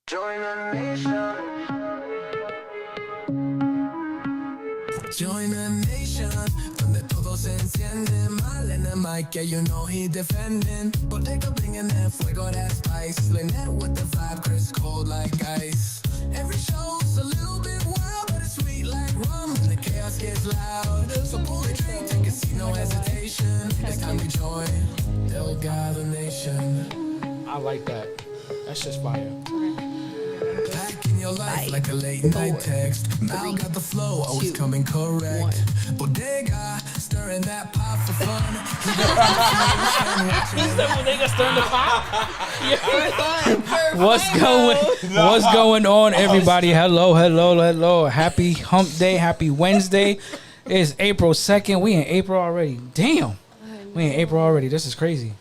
Join the nation. Join the nation. Donde todo se enciende. Mal en el mic, yeah, you know he defending. Bodega bringing that fuego, that spice. Lynette with the vibe, Chrys cold like ice. Every show's a little bit wild, but it's sweet like rum. When the chaos gets loud, so pull a drink, take a seat, no hesitation. It's time to join Delgado Nation. I like that. That's just fire. Packing your life like a late night text. Mal got the flow, always coming correct. Bodega, stirring that pot for fun. He said Bodega stirring the pot. What's going on, everybody? Hello. Happy hump day. Happy Wednesday. It's April 2nd. We in April already. Damn. We in April already. This is crazy.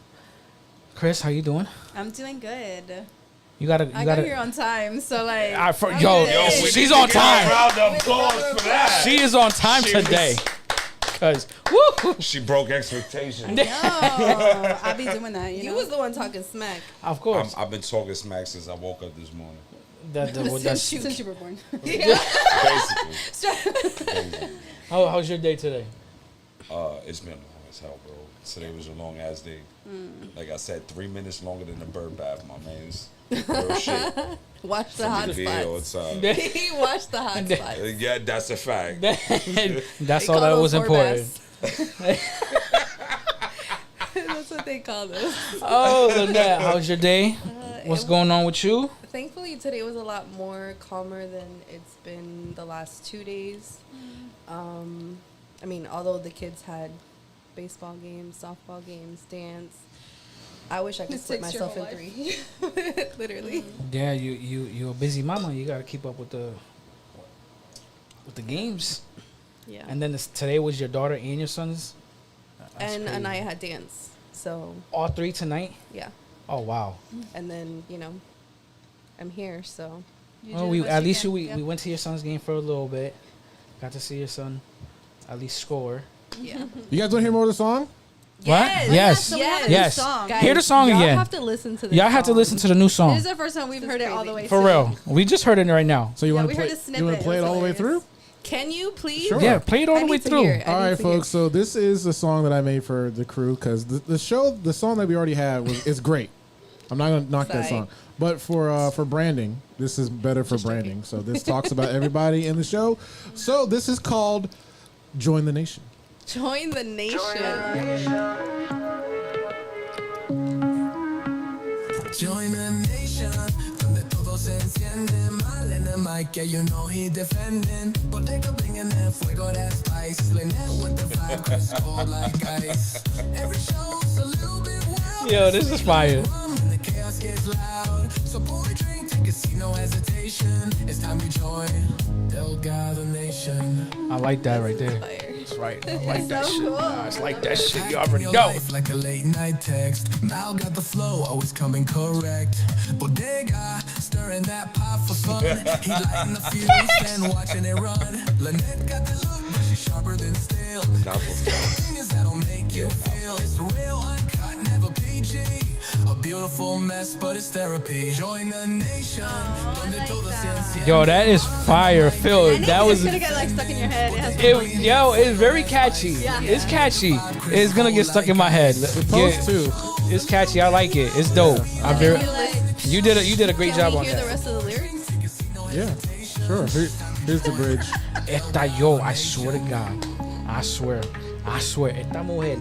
Chrys, how you doing? I'm doing good. I got here on time, so like. She's on time. Round of applause for that. She is on time today. Cause she broke expectations. No, I be doing that. You was the one talking smack. Of course. I've been talking smack since I woke up this morning. Since you were born. Basically. How's your day today? It's been long as hell, bro. Today was a long ass day. Like I said, 3 minutes longer than the bird bath, my man's. Real shit. Watch the hot spots. He watched the hot spots. Yeah, that's a fact. That's all that was important. That's what they call this. Oh, Lynette, how's your day? What's going on with you? Thankfully, today was a lot more calmer than it's been the last 2 days. I mean, although the kids had baseball games, softball games, dance, I wish I could split myself in 3. Literally. Yeah, you're a busy mama. You got to keep up with the games. Yeah. And then today was your daughter and your son's. And I had dance. So all 3 tonight? Yeah. Oh wow. And then, I'm here, so. Well, we went to your son's game for a little bit. Got to see your son at least score. Yeah. You guys want to hear more of the song? What? Yes. Song. Guys, hear the song y'all again. have to listen to this Y'all have to listen to the new song. This is the first time we've heard it all the way for through. real. We just heard it right now. So you want we to heard play? a snippet. You want to play it all the way through? Can you please? Sure. Yeah, play it all the way through. All right, folks. So this is the song that I made for the crew because the song that we already had is great. I'm not gonna knock that song, but for branding, this is better for branding. So this talks about everybody in the show. So this is called "Join the Nation." Join the nation. Join the nation. Donde todo se enciende. Mal en el mic, yeah, you know he defending. Bodega bringing that fuego, that spice. Lynette with the vibe, Chrys cold like ice. Every show's a little bit wild. Yo, this is fire. When the chaos gets loud, so pour a drink, take a seat, no hesitation. It's time to join Delgado Nation. I like that right there. That's right. I like that shit. Nah, it's like that shit. You already know. Like a late night text. Mal got the flow, always coming correct. Bodega, stirring that pot for fun. He lighting the fuse and watching it run. Lynette got the look, but she's sharper than steel. Things that'll make you feel. It's real, uncut, never PG. A beautiful mess, but it's therapy. Join the nation. Yo, that is fire, Phil. That was. It's gonna get like stuck in your head. It's very catchy. Yeah. It's catchy. It's gonna get stuck in my head. Too. It's catchy. I like it. It's dope. You did a great job on Can we hear the that. rest of the lyrics? Yeah, sure. Here's the bridge. Yo, I swear to God. I swear. Esta mujer.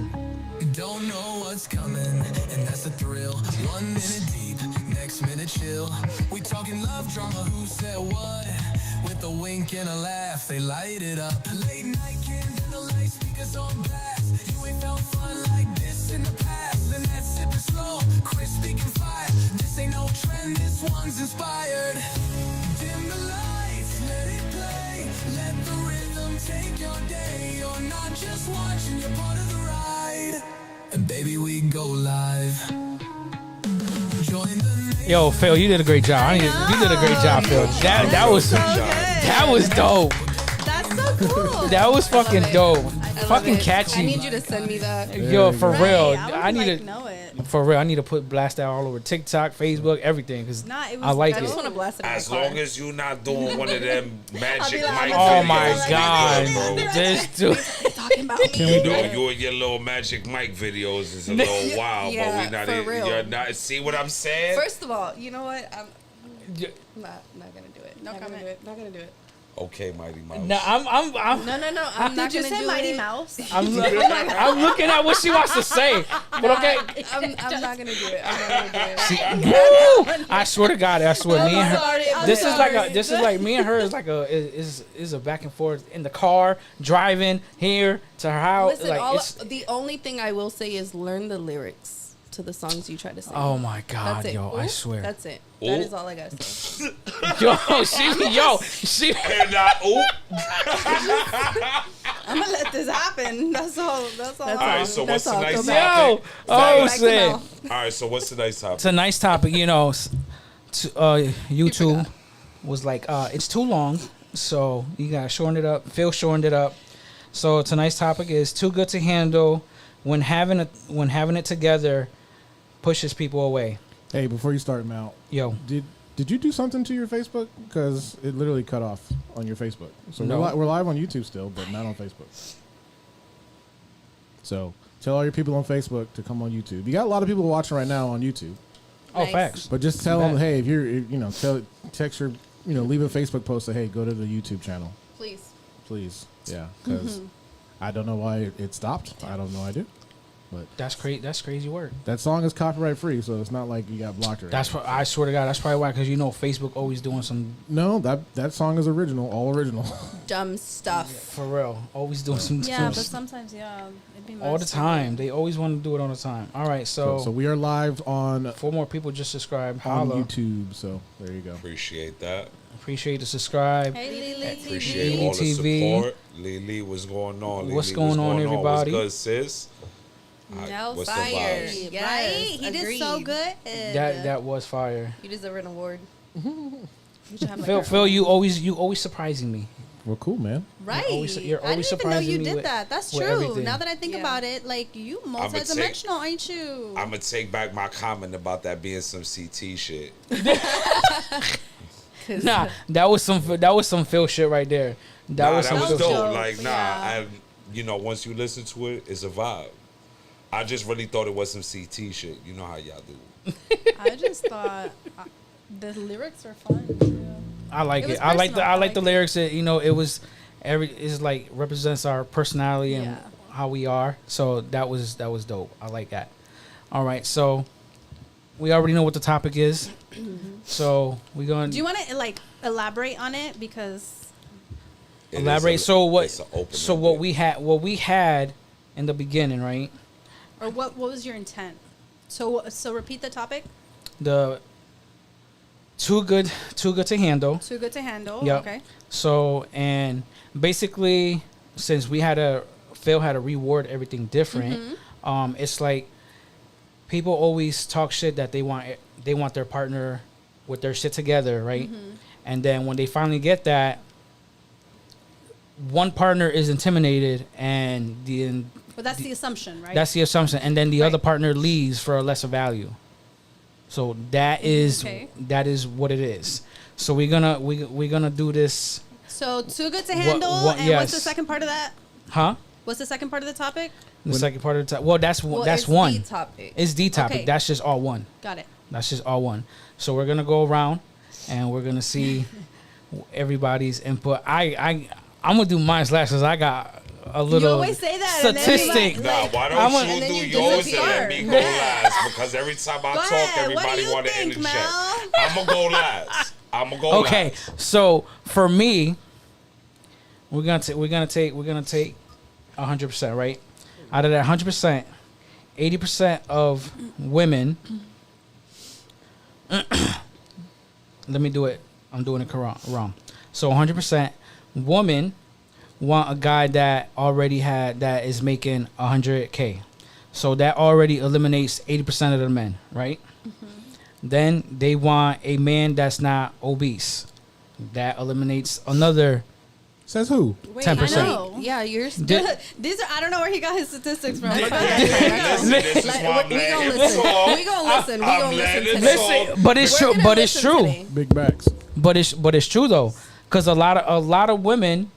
Don't know what's coming, and that's the thrill. 1 minute deep, next minute chill. We talking love drama, who said what? With a wink and a laugh, they light it up. Late night candlelight speakers on blast. You ain't felt fun like this in the past. Lynette sipping slow, Chrys speaking fire. This ain't no trend, this one's inspired. Dim the lights, let it play. Let the rhythm take your day. You're not just watching, you're part of the ride. And baby, we go live. Join the Yo, Phil, you did a great job. You did a great job, Phil. That was dope. That's so cool. That was fucking dope. Fucking it. catchy. I need you to send me that. Yo, for real. I I need to. know it. For real, I need to blast that all over TikTok, Facebook, everything, because Nah, it was. I like I it. just want to blast it. As long as you're not doing one of them magic like, mic Oh videos, my you god, good, bro. this dude. talking about me. Can we You do know, it? you and your little magic mic videos is a little wild, Yeah, but we not. for real. You're not. See what I'm saying? First of all, you know what? I'm not gonna do it. No not gonna comment. do it. Not gonna do it. Okay, Mighty Mouse. No, I'm No, I'm not Did you gonna say do Mighty it. Mouse? I'm looking at what she wants to say. But okay. I'm not gonna do it. I'm not gonna do it. See, woo! I swear to God, I swear, me and her. Sorry, I'm This sorry. is like me and her is a back and forth in the car, driving here to her house. Listen, Like it's, the only thing I will say is learn the lyrics to the songs you try to sing. oh my God, That's it. yo, I Ooh, swear. That's it. Ooh. That is all I gotta say. She. And I, I'm gonna let this happen. That's all. That's all. That's all right, all. so what's That's the all. nice Go topic? back. Yo, oh Back to shit. Mel. all right, so what's the nice topic? It's a nice topic, you know. YouTube was like, it's too long, so you gotta shorten it up. Phil shortened it up. So tonight's topic is too good to handle. When having it together, pushes people away. Hey, before you start, Mal, Yo, did you do something to your Facebook? Because it literally cut off on your Facebook. So No. we're live on YouTube still, but not on Facebook. So tell all your people on Facebook to come on YouTube. You got a lot of people watching right now on YouTube, oh Nice. facts. but just tell them, Bad. hey, text your, leave a Facebook post, say, hey, go to the YouTube channel, Please. please. Yeah, because I don't know why it stopped. I don't know. I do. But That's crazy. That's crazy work. that song is copyright free, so it's not like you got blocked or That's anything. what I swear to God. That's probably why, because Facebook always doing some No, that song is original, all original. Dumb stuff. for real. Always doing some. Yeah, but some sometimes it'd be all the time. They always want to do it all the time. All right, so we are live on 4 more people just subscribed. on Holla. YouTube. So there you go. Appreciate that. Appreciate the subscribe. Hey, Lily. Appreciate Lily all the TV. support. Lily, what's going on? What's Lily, going on, everybody? What's good, sis? All right, No what's the fire. vibes? Yes, Right? He did so agreed. good. That was fire. You deserve an award. You should have like Phil, your Phil, own- you always surprising me. Well, cool, man. Right. you're I always didn't even know surprising you me did with- that. That's with true. everything. Now that I think Yeah. about it, like you multidimensional, ain't you? I'm gonna take back my comment about that being some CT shit. Nah, that was some Phil shit right there. That Nah, was that some was Phil dope. shit. dope, Like, nah, yeah. once you listen to it, it's a vibe. I just really thought it was some CT shit. You know how y'all do. I just thought the lyrics are fun. Too. I like It was it. I like personal. the I lyrics that it was it's like represents our personality and Yeah. how we are. So that was dope. I like that. All right, so we already know what the topic is. So we're going Do you want to like elaborate on it because It is elaborate. a- So what? it's a opening So what bit. we had in the beginning, right? or what was your intent? So repeat the topic. The too good to handle. Too good to handle. Yep. Okay. So and basically, since Phil had to reward everything different. It's like people always talk shit that they want their partner with their shit together, right? And then when they finally get that, one partner is intimidated, and But that's the assumption, right? that's the assumption, and then the Right. other partner leaves for a lesser value. So that is Okay. what it is. So we're gonna do this, so too good to handle. what- and yes. what's the second part of that? huh? What's the second part of the topic? The second part of the time. Well, that's Well, that's it's one. the topic. It's the topic. Okay. That's just all one. Got it. That's just all one. So we're gonna go around, and we're gonna see everybody's input. I'm gonna do mine last because I got a little You always say that. and then you, statistic. like- Nah, why I'm don't a- you and then do you yours and disappear. let me go last? Because every time I Go talk, ahead. What do everybody you want to think, interject. Mel? I'm gonna go last. Okay, so for me, we're gonna take 100%, right? Out of that 100%, 80% of women. Let me do it. I'm doing it wrong. So 100% women want a guy that is making 100K. So that already eliminates 80% of the men, right? Then they want a man that's not obese. That eliminates another Says who? Wait, 10%. I know. Yeah, you're. These are, I don't know where he got his statistics from. Listen, this is why I'm We letting gonna him listen. talk. We gonna listen. We I'm gonna listen letting him today. talk. Listen, but it's We're true. gonna But it's listen true. today. Big backs. But it's true though, because a lot of women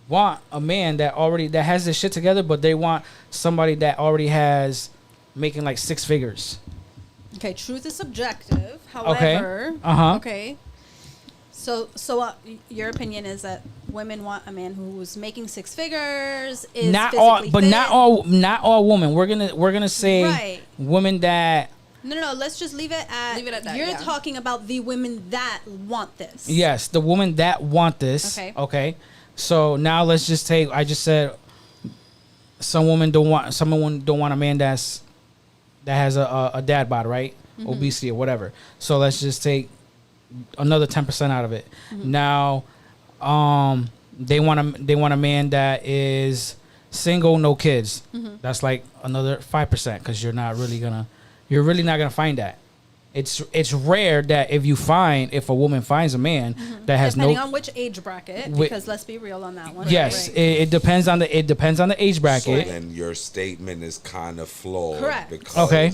want a man that has this shit together, but they want somebody that already has making like 6 figures. Okay, truth is subjective. However, okay. So your opinion is that women want a man who's making 6 figures, is Not all, physically but fit. not all women. We're gonna say Right. women that No. Let's just leave it at that, You're yeah. talking about the women that want this. yes, the women that want this. Okay. So now let's just take. I just said someone don't want a man that has a dad bod, right? Obesity or whatever. So let's just take another 10% out of it. Now, they want a man that is single, no kids. That's like another 5% because you're really not gonna find that. It's rare that if a woman finds a man that has Depending no. on which age bracket, Wi- because let's be real on that one. Yes, Right. it depends on the age So bracket. then your statement is kind of flawed. Correct. Because Okay.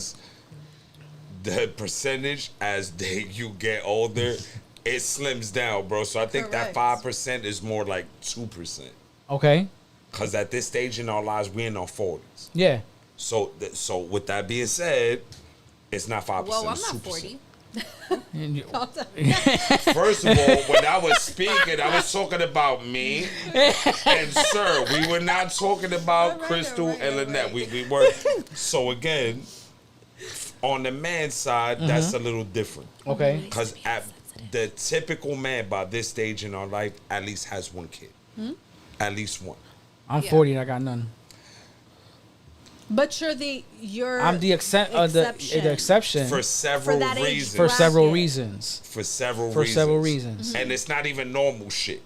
the percentage as you get older, it slims down, bro. So I think that Correct. 5% is more like 2%. Okay. Because at this stage in our lives, we're in our 40s. Yeah. So with that being said, it's not 5%. Whoa, I'm it's not 2%. 40. First of all, when I was speaking, I was talking about me and sir. We were not talking about Crystal and Lynette. We were. So again, on the man side, that's a little different. Okay. Because the typical man by this stage in our life at least has 1 kid. At least 1. I'm 40 and I got none. But you're I'm the exception For several that age reasons. for several bracket. reasons. For several reasons. And it's not even normal shit.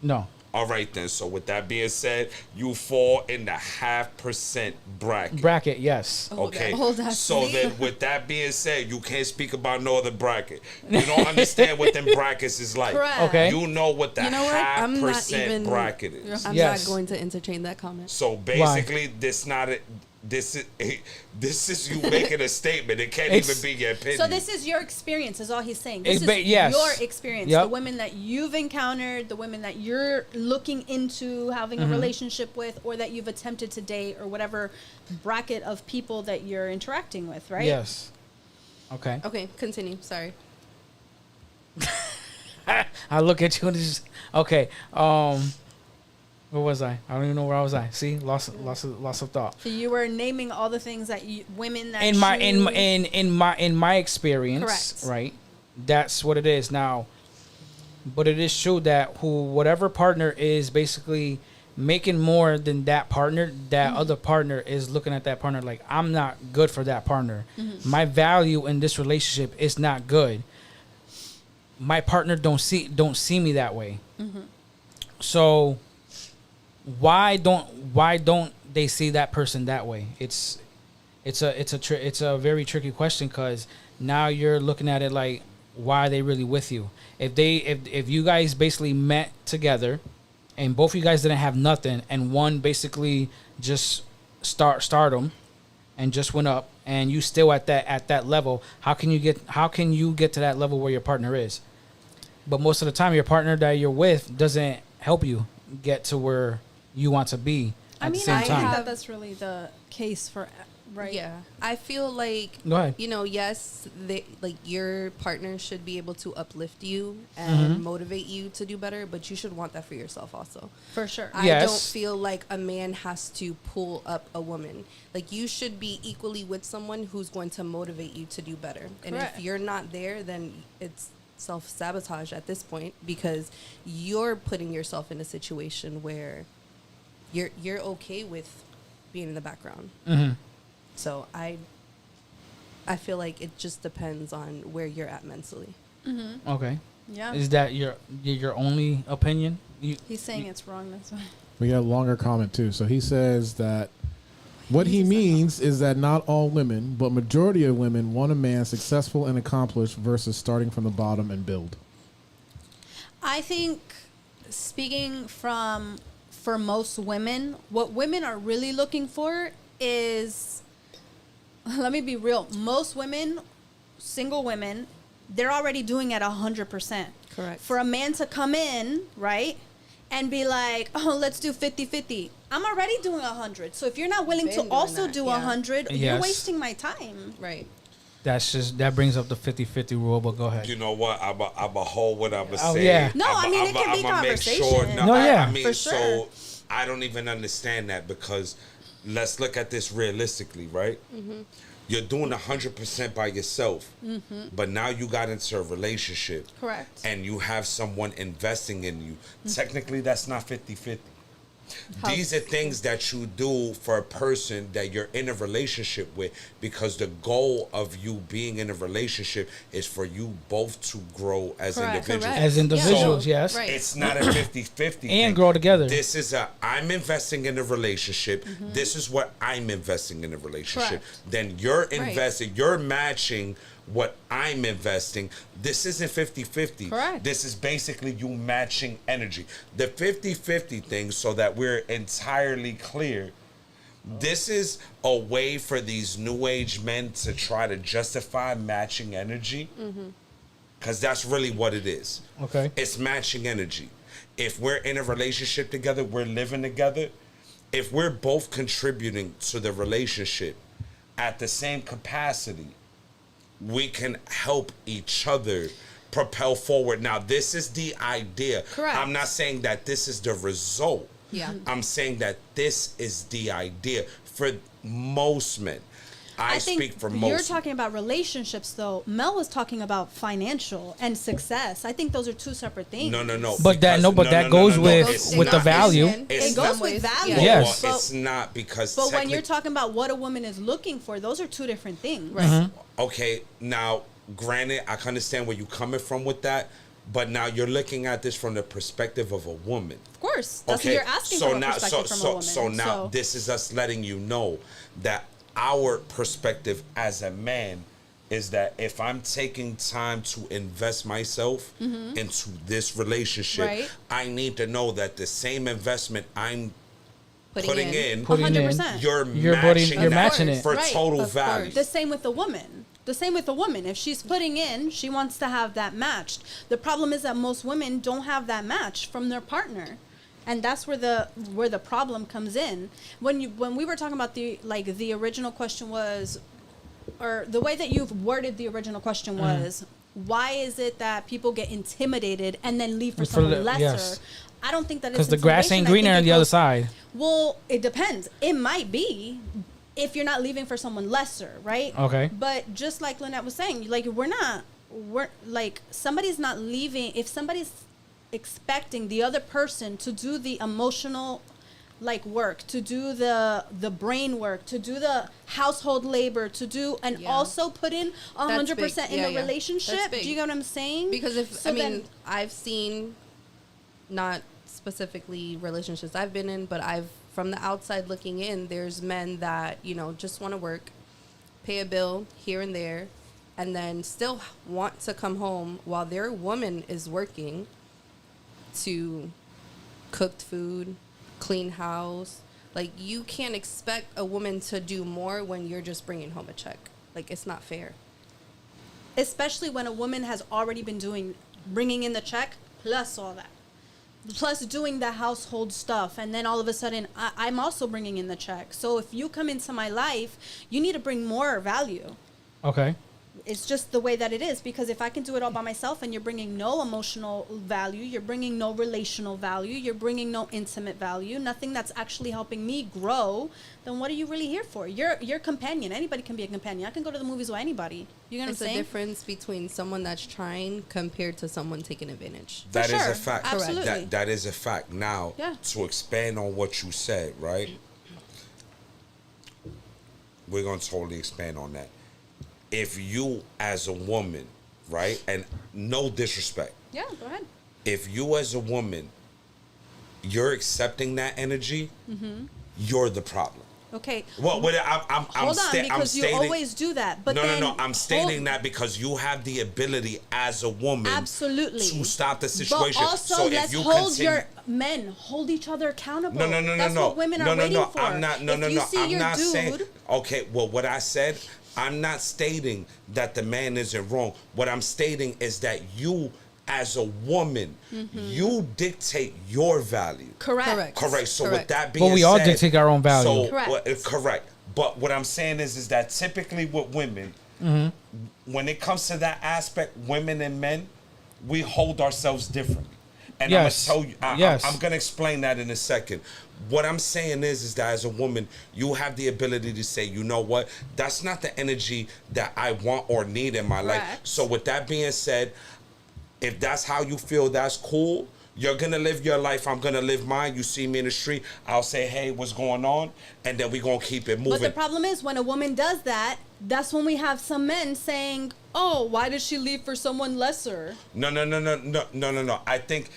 No. All right then. So with that being said, you fall in the 0.5% bracket. Bracket, yes. Okay. Hold that. So then, with that being said, you can't speak about no other bracket. You don't understand what them brackets is like. Correct. Okay. You know what the You know what? I'm not 0.5% even- bracket is. I'm Yes. not going to entertain that comment. So basically, this is you making a statement. It can't It's- even be your opinion. So this is your experience, is all he's saying. This It's is yes. your experience. Yep. The women that you've encountered, the women that you're looking into having a relationship with, or that you've attempted to date, or whatever bracket of people that you're interacting with, right? Yes. Okay. Okay, continue. Sorry. I look at you and just okay. Where was I? I don't even know where I was. See, lost of thought. So you were naming all the things that women that In my experience, Correct. right? That's what it is now. But it is true that whatever partner is basically making more than that partner, that other partner is looking at that partner like, I'm not good for that partner. My value in this relationship is not good. My partner don't see me that way. So why don't they see that person that way? It's a very tricky question, because now you're looking at it like, why are they really with you? If you guys basically met together and both of you guys didn't have nothing, and one basically just stardom and just went up, and you still at that level, how can you get to that level where your partner is? But most of the time, your partner that you're with doesn't help you get to where you want to be at the same I time. think that that's really the case for, right? Yeah, I feel like, Go ahead. yes, your partner should be able to uplift you and Mm-hmm. motivate you to do better, but you should want that for yourself also. For sure. I Yes. don't feel like a man has to pull up a woman. Like, you should be equally with someone who's going to motivate you to do better. And Correct. if you're not there, then it's self-sabotage at this point, because you're putting yourself in a situation where you're okay with being in the background. Mm-hmm. So I feel like it just depends on where you're at mentally. Okay. Yeah. Is that your only opinion? He's saying it's wrong. That's why. We got a longer comment too. So he says that what he means is that not all women, but majority of women want a man successful and accomplished versus starting from the bottom and build. I think speaking for most women, what women are really looking for is, let me be real, most women, single women, they're already doing it 100%. Correct. For a man to come in, right, and be like, oh, let's do 50-50. I'm already doing 100. So if you're not willing to also do 100, you're wasting my time. Right. That brings up the 50-50 rule, but go ahead. You know what? I'm a hold what I'm Oh, saying. yeah. No, I mean, it can be conversation. I mean, for sure. So I don't even understand that, because let's look at this realistically, right? Mm-hmm. You're doing 100% by yourself, but now you got into a relationship. Correct. And you have someone investing in you. Technically, that's not 50-50. These are things that you do for a person that you're in a relationship with, because the goal of you being in a relationship is for you both to grow as individuals. Correct. As individuals, So, yes. Right. It's not a 50-50 And grow together. This is I'm investing in a relationship. This is what I'm investing in a relationship. Correct. Then you're investing, you're matching what I'm investing. This isn't 50-50. Correct. This is basically you matching energy. The 50-50 thing, so that we're entirely clear, this is a way for these new age men to try to justify matching energy. Because that's really what it is. Okay. It's matching energy. If we're in a relationship together, we're living together. If we're both contributing to the relationship at the same capacity, we can help each other propel forward. Now, this is the idea. Correct. I'm not saying that this is the result. Yeah. I'm saying that this is the idea for most men. I speak for most. You're talking about relationships, though. Mel was talking about financial and success. I think those are two separate things. No. But that goes with the value. It goes with value. Yes. Well, it's not, because But when you're talking about what a woman is looking for, those are two different things. Right. Okay, now, granted, I can understand where you're coming from with that, but now you're looking at this from the perspective of a woman. Of course. That's what you're asking for, a perspective from a woman. So now, this is us letting you know that our perspective as a man is that if I'm taking time to invest myself into this relationship, Right. I need to know that the same investment I'm putting in, 100%. you're matching matching it. for Right. total Of value. course. The same with the woman. If she's putting in, she wants to have that matched. The problem is that most women don't have that match from their partner. And that's where the problem comes in. When we were talking about the original question was, or the way that you've worded the original question was, why is it that people get intimidated and then leave for someone lesser? Yes. I don't think that it's Because the grass ain't greener on the other side. Well, it depends. It might be if you're not leaving for someone lesser, right? Okay. But just like Lynette was saying, like we're like, somebody's not leaving if somebody's expecting the other person to do the emotional work, to do the brain work, to do the household labor, to do and also put in 100% in the relationship. Do you get what I'm saying? Because I've seen, not specifically relationships I've been in, but from the outside looking in, there's men that, just want to work, pay a bill here and there, and then still want to come home while their woman is working to cook food, clean house. Like, you can't expect a woman to do more when you're just bringing home a check. Like, it's not fair. Especially when a woman has already been bringing in the check plus all that. Plus doing the household stuff, and then all of a sudden I'm also bringing in the check. So if you come into my life, you need to bring more value. Okay. It's just the way that it is, because if I can do it all by myself and you're bringing no emotional value, you're bringing no relational value, you're bringing no intimate value, nothing that's actually helping me grow, then what are you really here for? You're a companion. Anybody can be a companion. I can go to the movies with anybody. You know what I'm saying? It's a difference between someone that's trying compared to someone taking advantage. That is sure. a fact. Absolutely. That is a fact. Now, to expand on what you said, right? We're going to totally expand on that. If you as a woman, right, and no disrespect. Yeah, go ahead. If you as a woman, you're accepting that energy, you're the problem. Okay. Well, I'm Hold on, because you always do that. But no. I'm stating that because you have the ability as a woman, absolutely, to stop the situation. But also, so let's if you hold your men, hold each other accountable. No. That's what women are waiting for. I'm not. No. I'm not saying. Okay. Well, what I said, I'm not stating that the man isn't wrong. What I'm stating is that you, as a woman, you dictate your value. Correct. So with that being said, but we all dictate our own value. So, correct. But what I'm saying is that typically with women, when it comes to that aspect, women and men, we hold ourselves differently. And yes. I'm gonna tell you, I'm gonna explain that in a second. What I'm saying is that as a woman, you have the ability to say, you know what, that's not the energy that I want or need in my life. So with that being said, if that's how you feel, that's cool. You're going to live your life. I'm going to live mine. You see me in the street. I'll say, hey, what's going on? And then we're going to keep it moving. But the problem is when a woman does that, that's when we have some men saying, oh, why did she leave for someone lesser? No. I think...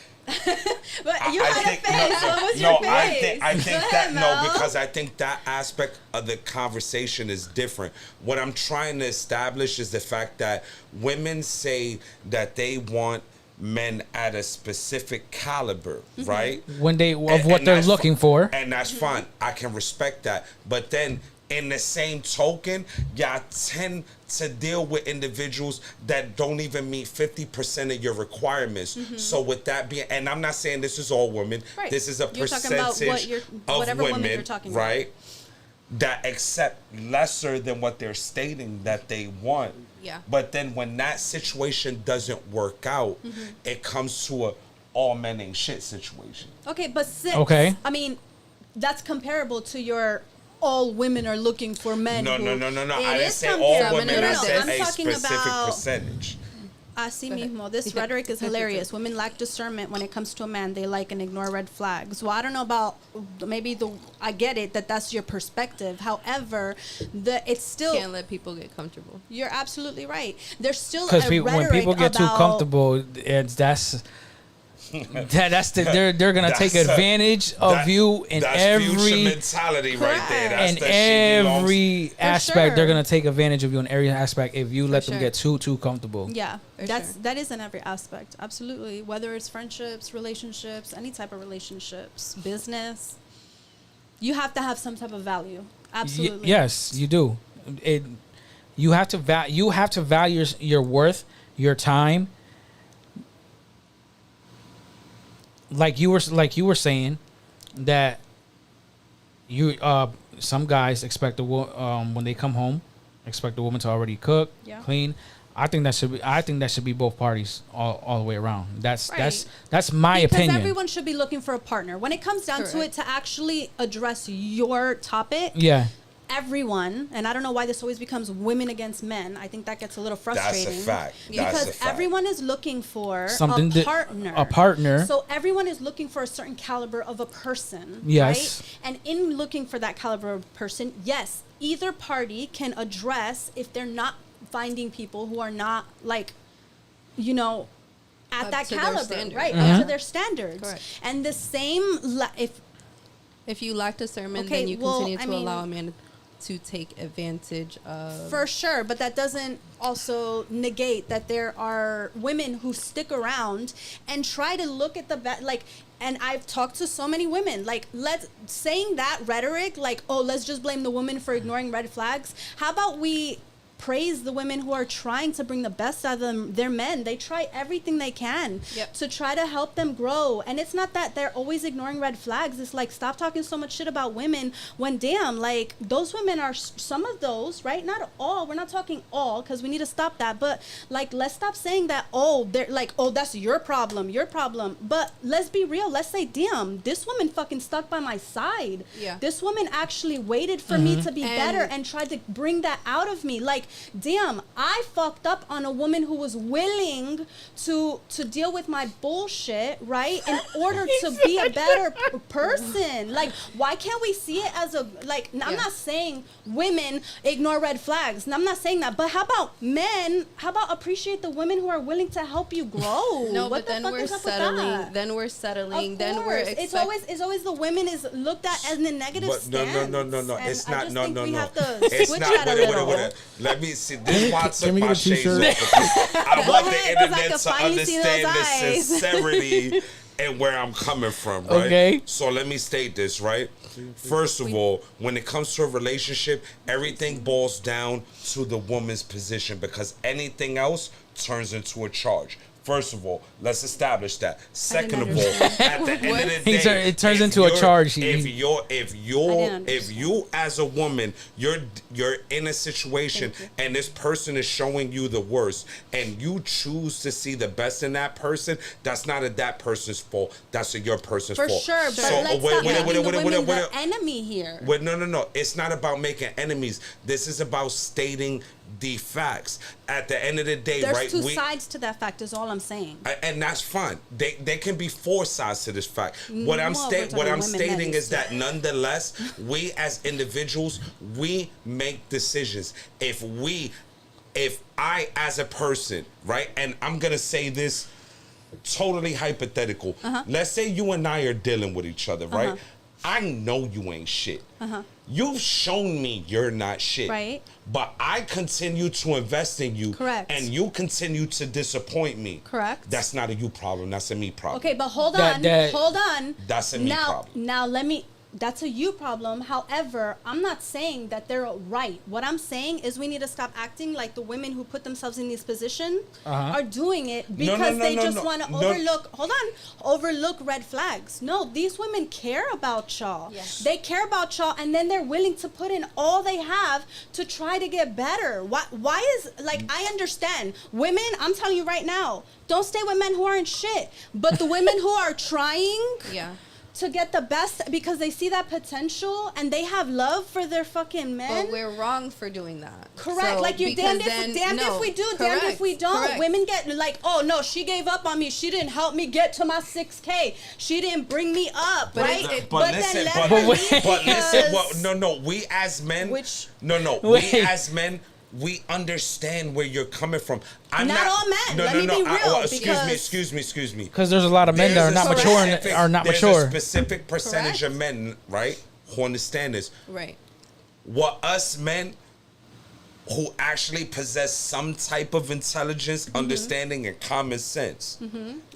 But you had a face. What was your face? I think that, no, because I think that aspect of the conversation is different. What I'm trying to establish is the fact that women say that they want men at a specific caliber, right? When they of what they're looking for, and that's fine. I can respect that, but then in the same token, y'all tend to deal with individuals that don't even meet 50% of your requirements. So with that being, and I'm not saying this is all women. Right. This is a percentage of women, right, that accept lesser than what they're stating that they want. Yeah. But then when that situation doesn't work out, it comes to a all men ain't shit situation. Okay, but I mean, that's comparable to your all women are looking for men. No. I didn't say all women. I said a specific percentage. Así mismo. This rhetoric is hilarious. Women lack discernment when it comes to a man. They like and ignore red flags. Well, I don't know about I get it that that's your perspective. However, it's still can't let people get comfortable. You're absolutely right. There's still because when people get too comfortable, they're gonna take advantage of you in every mentality right there. That's in every aspect. They're gonna take advantage of you in every aspect if you let them get too comfortable. Yeah, that is in every aspect. Absolutely, whether it's friendships, relationships, any type of relationships, business, you have to have some type of value. Absolutely. Yes, you do. You have to value your worth, your time. Like you were saying that you some guys expect when they come home, expect the woman to already cook, clean. I think that should be both parties all the way around. That's my opinion. Because everyone should be looking for a partner. When it comes down to it, to actually address your topic, everyone, and I don't know why this always becomes women against men. I think that gets a little frustrating. That's a fact. Because everyone is looking for a partner. So everyone is looking for a certain caliber of a person. Yes. Right? And in looking for that caliber of person, yes, either party can address if they're not finding people who are not at that caliber, right? Up to their standards. Correct. And the same if you lack discernment, then you continue to allow a man to take advantage of. For sure, but that doesn't also negate that there are women who stick around and try to look at and I've talked to so many women, saying that rhetoric, let's just blame the woman for ignoring red flags. How about we praise the women who are trying to bring the best out of their men? They try everything they can to try to help them grow. And it's not that they're always ignoring red flags. It's stop talking so much shit about women when those women are some of those, right? Not all. We're not talking all because we need to stop that. But let's stop saying that, they're that's your problem. But let's be real. Let's say, damn, this woman fucking stuck by my side. Yeah. This woman actually waited for me to be better and tried to bring that out of me. damn, I fucked up on a woman who was willing to deal with my bullshit, right? In order to be a better person. Like, why can't we see it as a, like, I'm not saying women ignore red flags. And I'm not saying that. But how about men? How about appreciate the women who are willing to help you grow? No, What but the then fuck we're is up with settling. that? Then we're settling. Of Then we're course. It's always the women is looked at as in a negative But no. stance. It's And I not. just No. think we have to It's switch not. that a little. Wait. Let me see. This is why I Can took we my get a shades t-shirt? off. I Go want ahead, the 'cause I internet can to finally see those understand the eyes. sincerity and where I'm coming from, right? Okay. So let me state this, right? First of all, when it comes to a relationship, everything boils down to the woman's position because anything else turns into a charge. First of all, let's establish that. Second of all, at the end of the day, It turns if into a you're- charge. If understand. you as a woman, you're in a situation and this person is showing you the worst, and you choose to see the best in that person, that's not that person's fault. That's your person's For fault. sure, but So, let's wait, stop wait, making wait, the wait, women wait, the enemy here. Wait, no. It's not about making enemies. This is about stating the facts. At the end of the day, There's right? two sides to that fact is all I'm saying. And that's fine. There can be four sides to this fact. What I'm Well, we're talking women, stating men, is that nonetheless, we as individuals, we make decisions. If I as a person, right, and I'm gonna say this totally hypothetical. Let's say you and I are dealing with each other, right? I know you ain't shit. You've shown me you're not shit. Right. But I continue to invest in you. Correct. And you continue to disappoint me. Correct. That's not a you problem. That's a me problem. Okay, but hold That- on. Hold on. That's a me problem. Now that's a you problem. However, I'm not saying that they're right. What I'm saying is we need to stop acting like the women who put themselves in this position are doing it because they just want to overlook red flags. No, these women care about y'all. Yes. They care about y'all, and then they're willing to put in all they have to try to get better. Why is, like, I understand. Women, I'm telling you right now, don't stay with men who aren't shit. But the women who are trying to get the best because they see that potential and they have love for their fucking men. But we're wrong for doing that. Correct. So, like, you're damned if we do, damned if we don't. Correct. Women get like, oh no, she gave up on me. She didn't help me get to my 6K. She didn't bring me up, But right? but listen, then but let her listen, leave well, because- no, we as men, Which- Wait. we as men, we understand where you're coming from. I'm Not all men. No, Let no, me no. be real, Excuse me. Because there's a lot of men that are not mature and are not There's mature. a specific percentage Correct. of men, right, who understand this. Right. What us men who actually possess some type of intelligence, understanding, and common sense.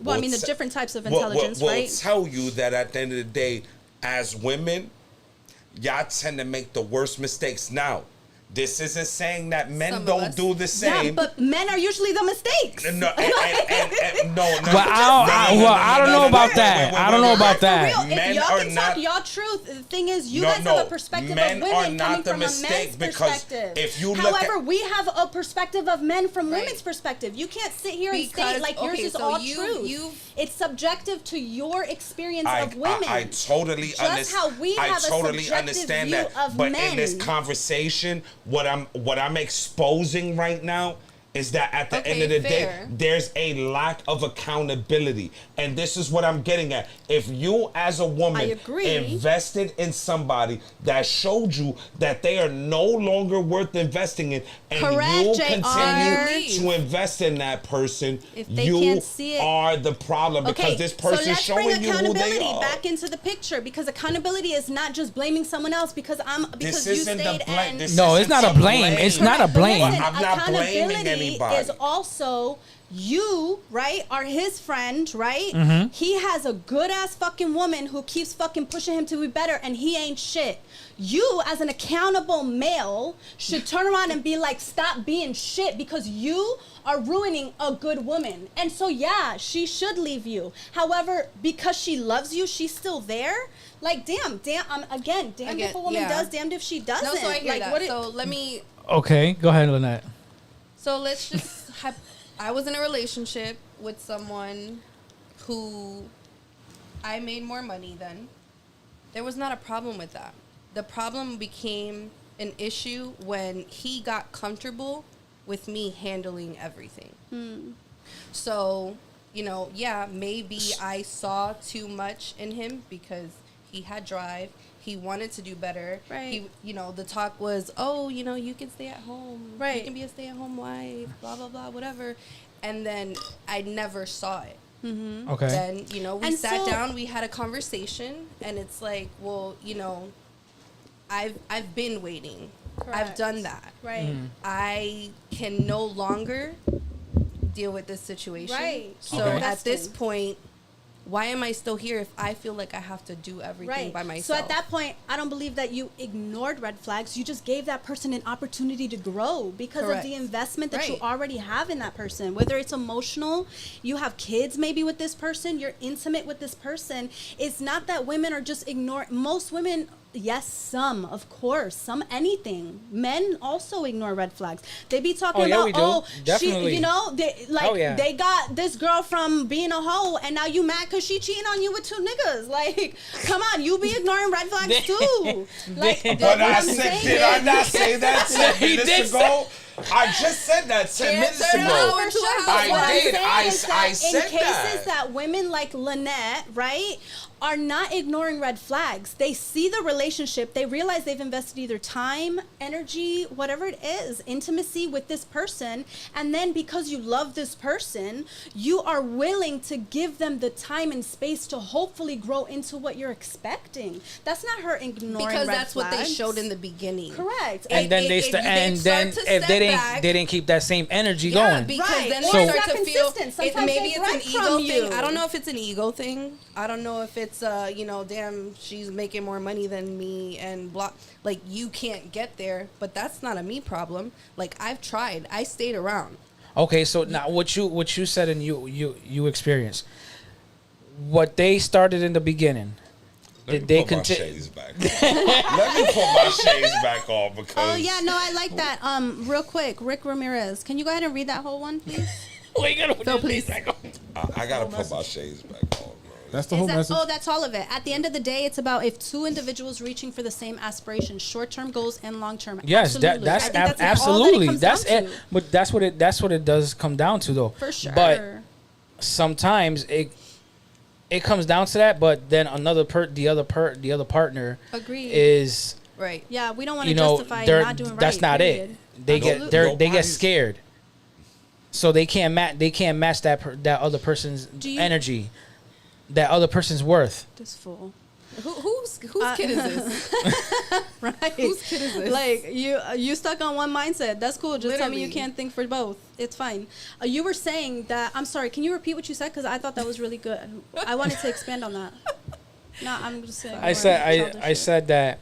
Well, I mean, the te- different types of will- intelligence, will right? tell you that at the end of the day, as women, y'all tend to make the worst mistakes. Now, this isn't saying that men Some of don't us. do the same. Yeah, but men are usually the mistakes. No, no. Well, I don't know about that. I don't know about For that. real, Men if y'all are can not- talk y'all truth, the thing is, you No, guys no. have a perspective Men of are women not coming the from mistake a men's because perspective. if you look However, at- we have a perspective of men from Right. women's perspective. You can't sit here and Because- state like yours okay, is so all you- truth. you- It's subjective to your experience of women. I totally Just understand. how we I have a totally subjective understand view that. of But men. in this conversation, what I'm exposing right now is that at the end Okay, of the fair. day, there's a lack of accountability. And this is what I'm getting at. If you as a woman I agree. invested in somebody that showed you that they are no longer worth investing in, and Correct, you JR. continue to invest in that person, If they you can't see it- are the problem because this person so is let's bring showing you who accountability they are. back into the picture because accountability is not just blaming someone else because This you isn't the stayed blame. and This No, it's isn't not a the blame. It's not a But blame. listen, I'm not blaming accountability anybody. is also you, right, are his friend, right? Mm-hmm. He has a good ass fucking woman who keeps fucking pushing him to be better and he ain't shit. You, as an accountable male, should turn around and be like, stop being shit because you are ruining a good woman. And so, yeah, she should leave you. However, because she loves you, she's still there. Like, damn, damned if a woman does, damned if she doesn't. No, so I hear like, that. So let me. Okay, go ahead, Lynette. So let's just. I was in a relationship with someone who I made more money than. There was not a problem with that. The problem became an issue when he got comfortable with me handling everything. So, you know, yeah, maybe I saw too much in him because he had drive. He wanted to do better. Right. He, you know, the talk was, oh, you know, you can stay at home. Right. You can be a stay-at-home wife, blah, blah, blah, whatever. And then I never saw it. Okay. Then, you know, we And sat so- down, we had a conversation, and it's like, well, you know, I've been waiting. I've Correct. done that. Right. I can no longer deal with this situation. Right. So Okay. at this point, why am I still here if I feel like I have to do everything by myself? So at that point, I don't believe that you ignored red flags. You just gave that person an opportunity to grow because Correct. of the investment that you Right. already have in that person. Whether it's emotional, you have kids maybe with this person, you're intimate with this person. It's not that women are just ignoring. Most women, yes, some, of course, some anything. Men also ignore red flags. They be talking Oh, yeah, about, we do. oh, Definitely. she, you know, they, like Oh, yeah. they got this girl from being a hoe, and now you mad because she cheating on you with 2 niggas. Like, come on, you be ignoring red flags too. Like, But what I I'm said, saying did I is- not say that 10 He did minutes ago? I just said that 10 minutes turn it ago. over to a house. I What I'm did. saying I is that said in cases that. women like Lynette, right, are not ignoring red flags. They see the relationship. They realize they've invested either time, energy, whatever it is, intimacy with this person. And then because you love this person, you are willing to give them the time and space to hopefully grow into what you're expecting. That's not her ignoring because red that's what they flags. showed in the beginning. Correct. And then If they and then start to if they step didn't back- they didn't keep that same energy Yeah, going. because Right. then Or they it's start not to feel consistent. Sometimes maybe they it's an break ego from thing. you. I don't know if it's an ego thing. I don't know if it's you know, damn, she's making more money than me and blah. Like, you can't get there, but that's not a me problem. Like, I've tried. I stayed around. Okay, so now what you said and you experienced, what they started in the beginning, Let did me they put my continue? shades back on. Let me put my shades back on because. Oh yeah, no, I like that. Real quick, Rick Ramirez, can you go ahead and read that whole one, please? Wait, you gotta put No, your please. face back on. I gotta put my shades back on, bro. That's the whole message. Oh, that's all of it. At the end of the day, it's about if 2 individuals reaching for the same aspirations, short-term goals and long-term. Yes, Absolutely. that's I think all that it absolutely comes that's down it. to. But that's what it does come down to though. For sure. But sometimes it comes down to that. But then the other partner Agreed. is Right. Yeah, we don't want you to know justify they're not doing right. that's not period. it. They get Absolutely. they get scared, so they can't match that other person's Do you- energy, that other person's worth. This fool. Whose kid is this? Right. Whose kid is this? Like you stuck on one mindset. That's cool. Just tell me you Literally. can't think for both. It's fine. You were saying that. I'm sorry. Can you repeat what you said? Because I thought that was really good. I wanted to expand on that. No, I'm just saying. I said that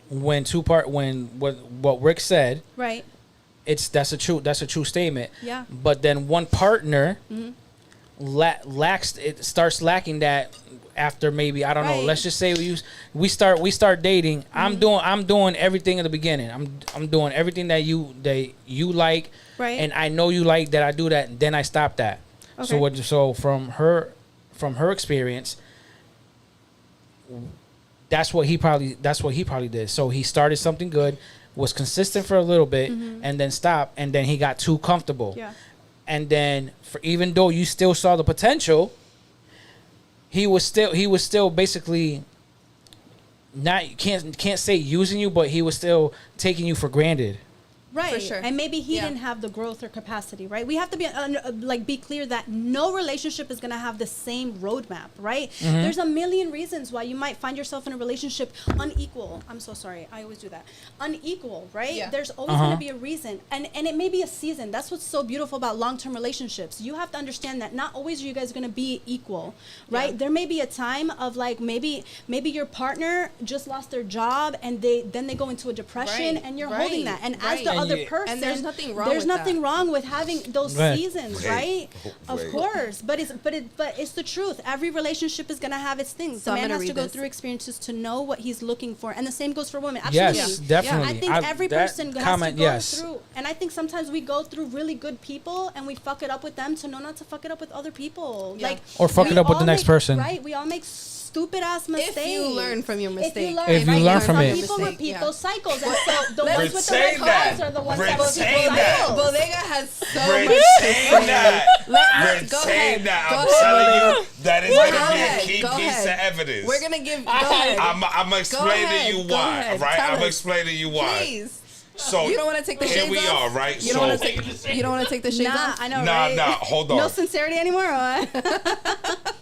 when what Rick said, Right. that's a true statement. Yeah. But then one partner starts lacking that after maybe I don't know. Right. Let's just say we start dating. I'm doing everything in the beginning. I'm doing everything that you like, Right. and I know you like that. I do that, and then I stop that. Okay. So from her experience, that's what he probably did. So he started something good, was consistent for a little bit, and then stopped, and then he got too comfortable. Yeah. And then even though you still saw the potential, he was still basically not can't say using you, but he was still taking you for granted. Right. For sure. And maybe he Yeah. didn't have the growth or capacity, right? We have to be clear that no relationship is going to have the same roadmap, right? There's a million reasons why you might find yourself in a relationship unequal. I'm so sorry. I always do that. Unequal, right? Yeah. There's always going to be a reason. And it may be a season. That's what's so beautiful about long-term relationships. You have to understand that not always are you guys going to be equal, right? Yeah. There may be a time of like maybe your partner just lost their job and then they go into a depression Right. and you're Right. holding that. And as Right. the And other you- person, And there's nothing wrong there's with nothing that. wrong with having those Right. seasons, Wait. right? Of Wait. course, but it's the truth. Every relationship is gonna have its things. So The I'm man gonna has to read go this. through experiences to know what he's looking for, and the same goes for women. Absolutely, Yes, definitely. I think every that person has comment, to go yes. through, and I think sometimes we go through really good people and we fuck it up with them to know not to fuck it up with other people. Yeah. Like Or fuck we it up with all the next make- person. right? We all make stupid stupid ass mistakes. If you learn from your mistake. If you learn from it. People repeat those cycles, and so the We're ones with the saying red that. flags are the ones We're that repeat saying the that. cycles. Bodega has so We're much to saying say. that. We're Go saying ahead. that. Go I'm ahead, telling Bodega. you that is Go going to be a ahead. key Go piece ahead. of evidence. We're gonna give. Go ahead. I'm explaining you Go why. ahead. Right? Tell I'm us. explaining you why. Please. So You don't want to take the shades here we off? are, right? You don't want to take. You don't want to take the shades Nah, off. I know, Nah, right? hold on. No sincerity anymore, or what?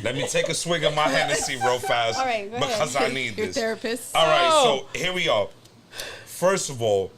Let me take a swig of my Hennessy real fast. All right, go ahead. because I need Your this. therapist. All right, so here we are. First of all,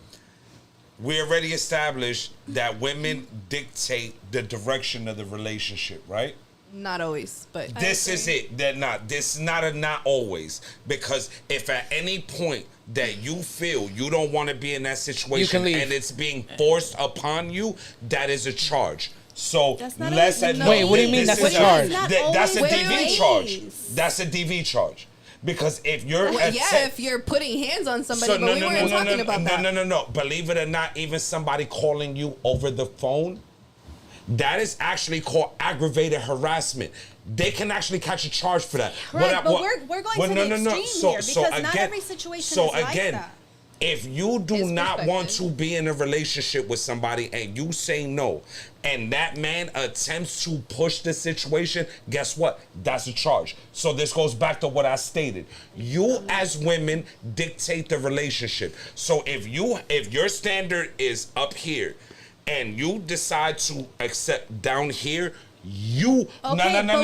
we already established that women dictate the direction of the relationship, right? Not always, but This is it. This is not always. Because if at any point that you feel you don't want to be in that situation leave. and it's being forced upon you, that is a charge. So That's not let's always- admit. Wait, what do you mean this that's a is charge? That's a Not DV always. charge. That's a DV charge. Because if you're if you're putting hands on somebody, but we weren't talking about that. No. Believe it or not, even somebody calling you over the phone, that is actually called aggravated harassment. They can actually catch a charge for that. Right, but we're going to the extreme here, because not every situation is like that. If you do His not want perspective. to be in a relationship with somebody and you say no, and that man attempts to push the situation, guess what? That's a charge. So this goes back to what I stated. You as women dictate the relationship. So if your standard is up here and you decide to accept down here, you Okay, no.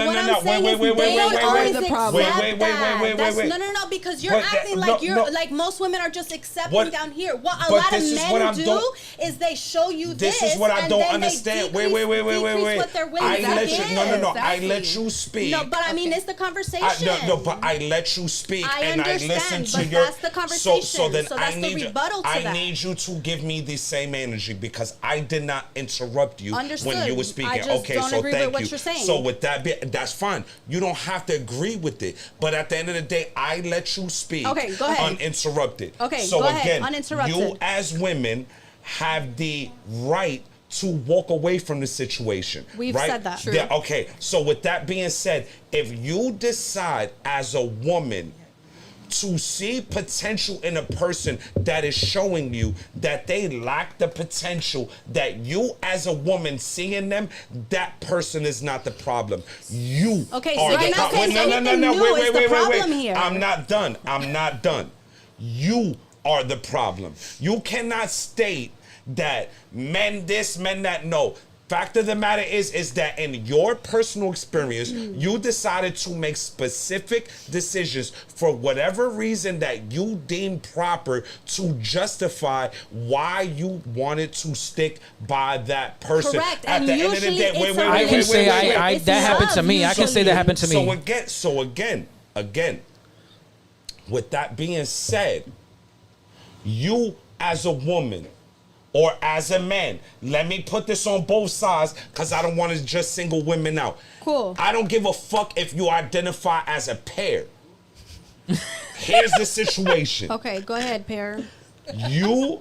Wait. No, because you're But acting that- like no, you're no. like most women are just accepting What- down here. What a but lot of this is what men I'm do don't- is they show you This this. is what I and don't then they understand. decrease Wait. What they're willing I to let you. give. No. I Exactly. let you speak. No, but I mean, it's the conversation. But I let you speak I and I understand, listen to but your. that's the conversation. So then So I that's the need rebuttal to I that. need you to give me the same energy because I did not interrupt you when Understood. you were speaking. I just Okay, don't so agree with thank what you. you're saying. So with that, that's fine. You don't have to agree with it, but at the end of the day, I let you speak. Okay, go ahead. Uninterrupted. Okay, so go ahead, again, uninterrupted. you as women have the right to walk away from the situation. We've right? said that. True. Yeah, okay, so with that being said, if you decide as a woman to see potential in a person that is showing you that they lack the potential that you as a woman see in them, that person is not the problem. You Okay, are so the you're not saying anything new is the problem here. I'm not done. You are the problem. You cannot state that men this, men that. No. Fact of the matter is that in your personal experience, you decided to make specific decisions for whatever reason that you deemed proper to justify why you wanted to stick by that person. Correct. At And the end of the usually day, it's I can say It's that happened to love, me. I can say that happened to me. So again, with that being said, you as a woman or as a man, let me put this on both sides because I don't want to just single women out. Cool. I don't give a fuck if you identify as a pair. Here's the situation. Okay, go ahead, Pear. You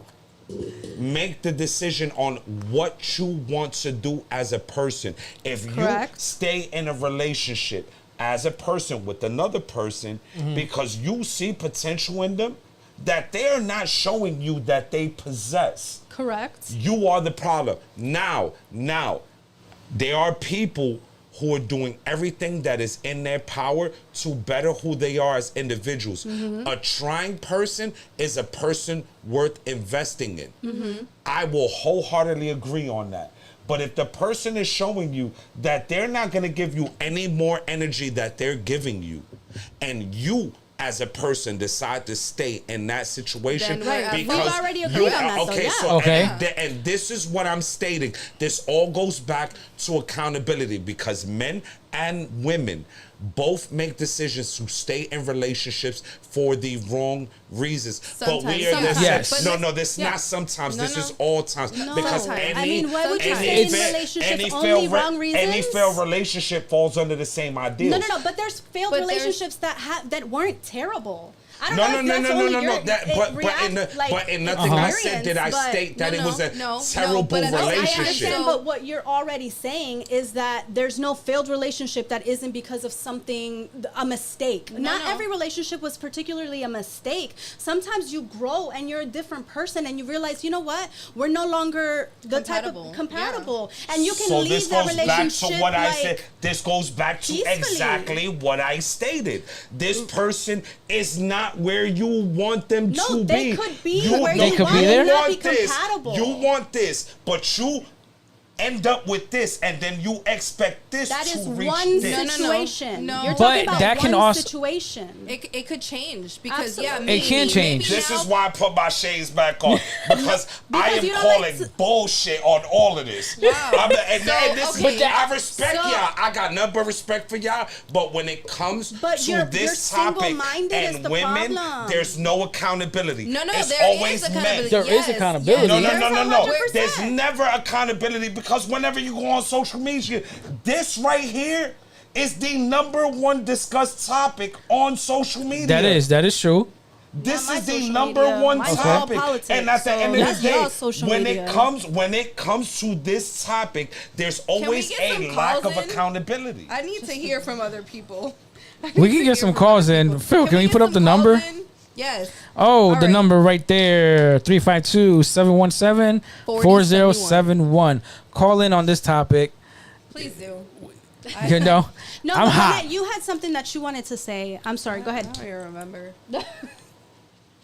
make the decision on what you want to do as a person. If Correct. you stay in a relationship as a person with another person because you see potential in them that they're not showing you that they possess, Correct. you are the problem. Now, there are people who are doing everything that is in their power to better who they are as individuals. A trying person is a person worth investing in. I will wholeheartedly agree on that. But if the person is showing you that they're not going to give you any more energy that they're giving you, and you as a person decide to stay in that situation, Then we're We've already agreed on that, though, okay, yeah. so Okay. and this is what I'm stating. This all goes back to accountability because men and women both make decisions to stay in relationships for the wrong reasons. Sometimes. But we are Sometimes. Yes. But this yeah. not sometimes. No, this no. is all times. No. Because Sometimes. I mean, why would you any- stay in it's- relationships only wrong reasons? Any failed relationship falls under the same ideals. No, but there's failed But there's- relationships that weren't terrible. I don't know if that's only your- But in nothing I said did I state that it was a terrible I relationship. understand, but what you're already saying is that there's no failed relationship that isn't because of something, a mistake. Not every relationship was particularly a mistake. Sometimes you grow and you're a different person and you realize, you know what, we're no longer the type of compatible, and you can leave that relationship. Back to what I said. This goes back to exactly what I stated. This person is not where you want them to be. They could be where they you could want be there. not be compatible. You want this, but you end up with this, and then you expect this that to is reach one this. situation. No. You're But talking about that can one also- situation. It could change because Absolutely. maybe, It can change. maybe This now- is why I put my shades back on, because I am you don't calling like bullshit on all of this. Wow. I respect y'all. I got nothing but respect for y'all. But when it comes to you're this topic single-minded is and the women, problem. there's no accountability. No, it's there always is men. accountability. There is accountability. No. There's 100%. There's never accountability, because whenever you go on social media, this right here is the number one discussed topic on social media. That is true. This Not my is the social number media. one Mine's all topic, politics, and at the end of that's the day, y'all's social when media. it comes to this topic, there's we always get some a lack calls of in? accountability. I need to hear from other people. We can get some calls in. Phil, can we get put up some the number? calls in? Yes. Oh, All the right. number right there, 352-717-4071. Call in on this topic. Please do. You know, No, I'm but hot. Lynette, you had something that you wanted to say. I'm sorry. Go ahead. I don't even remember.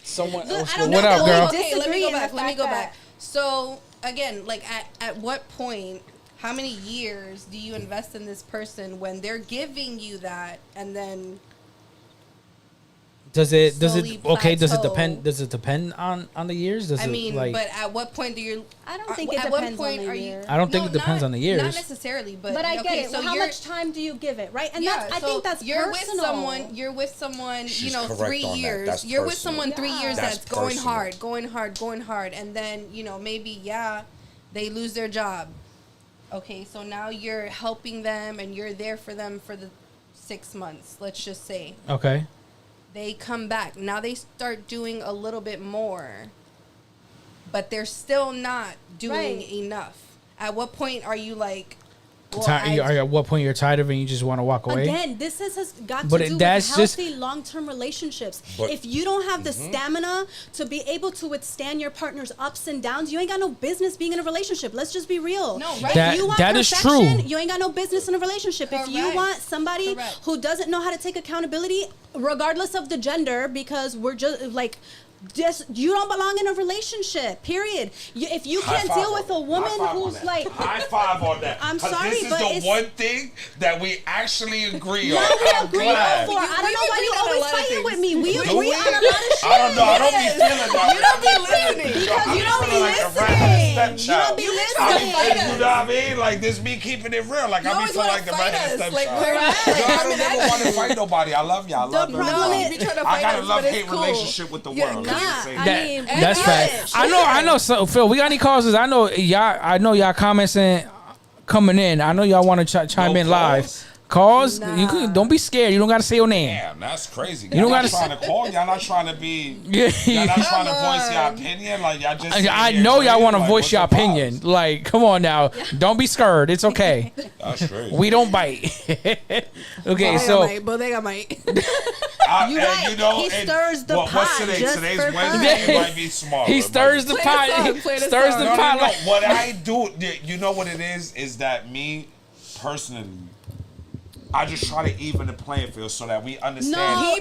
Someone I else. don't What know up, that girl? we Okay, let me disagree go in the back. Let me fact go that- back. So again, like at what point, how many years do you invest in this person when they're giving you that, and then Does it slowly does it plateau? depend on the years? Does I mean, it like but at what point do you? I don't think it at what depends on point the are you? year. I don't think it depends not- on the years. Not necessarily, but But I get okay, it. So Well, how you're, much time do you give it, right? And Yeah, that's, I so think that's you're personal. with someone, you She's know, correct 3 on that. years. That's You're with personal. someone 3 years That's that's going personal. hard, and then, you know, maybe they lose their job. Okay, so now you're helping them and you're there for them for the 6 months, let's just say. okay. They come back. Now they start doing a little bit more, but they're still not doing Right. enough. At what point are you like, well, At what point you're tired of it and you just want to walk away? Again, this has got But to do that's with just- healthy long-term relationships. But- If you don't have the stamina to be able to withstand your partner's ups and downs, you ain't got no business being in a relationship. Let's just be real. No, right. That- If you want that is perfection, true. you ain't got no business in a relationship. If you Correct. want somebody Correct. who doesn't know how to take accountability, regardless of the gender, because we're just like... you don't belong in a relationship, period. If you High can't five deal on with a that. woman High five on who's that. like... High five on that. I'm 'Cause sorry, this is but the it's- one thing that we actually agree on. What do we I'm agree glad. on for? I don't We know why agree you on a always lot of fighting things. with me. We Do agree we? on a lot of shit. I don't know. I don't be feeling that. You don't be listening. Because you don't be feeling like a listening. redheaded You stepchild. don't be I be listening. feeling, you know what I mean? Like this me keeping it real. Like You I be always feeling wanna like the fight redheaded us. Like, stepchild. we're not. No, Like, I I'm don't an never want to fight nobody. I love you. I love you. problem No, is- you be trying to I fight got a us, but it's love-hate cool. relationship with the Yeah, world. nah, Let me say I that. mean, That's good. fact. I know. So Phil, we got any calls? I know y'all comments coming in. I know y'all want to chime No in live. calls? Calls, Nah. you can, don't be scared. You don't got to say your name. Damn, that's crazy. You don't Y'all not gotta trying to call. Y'all not trying to be. Yeah. Y'all not trying to Come voice your on. opinion. Like y'all just. I sitting know here y'all want to like, voice what's your the opinion. vibes? Like, come on now. Don't be scared. It's okay. That's crazy. We don't bite. Okay, so Bodega might. You right. You know, He and stirs the what's pot today? just Today's for Wednesday. fun. It might be small. he stirs the Play the pot. song, play the Stirs song. the No, pot. no, no. What I do, you know what it is that me personally, I just try to even the playing field so that we understand. No, He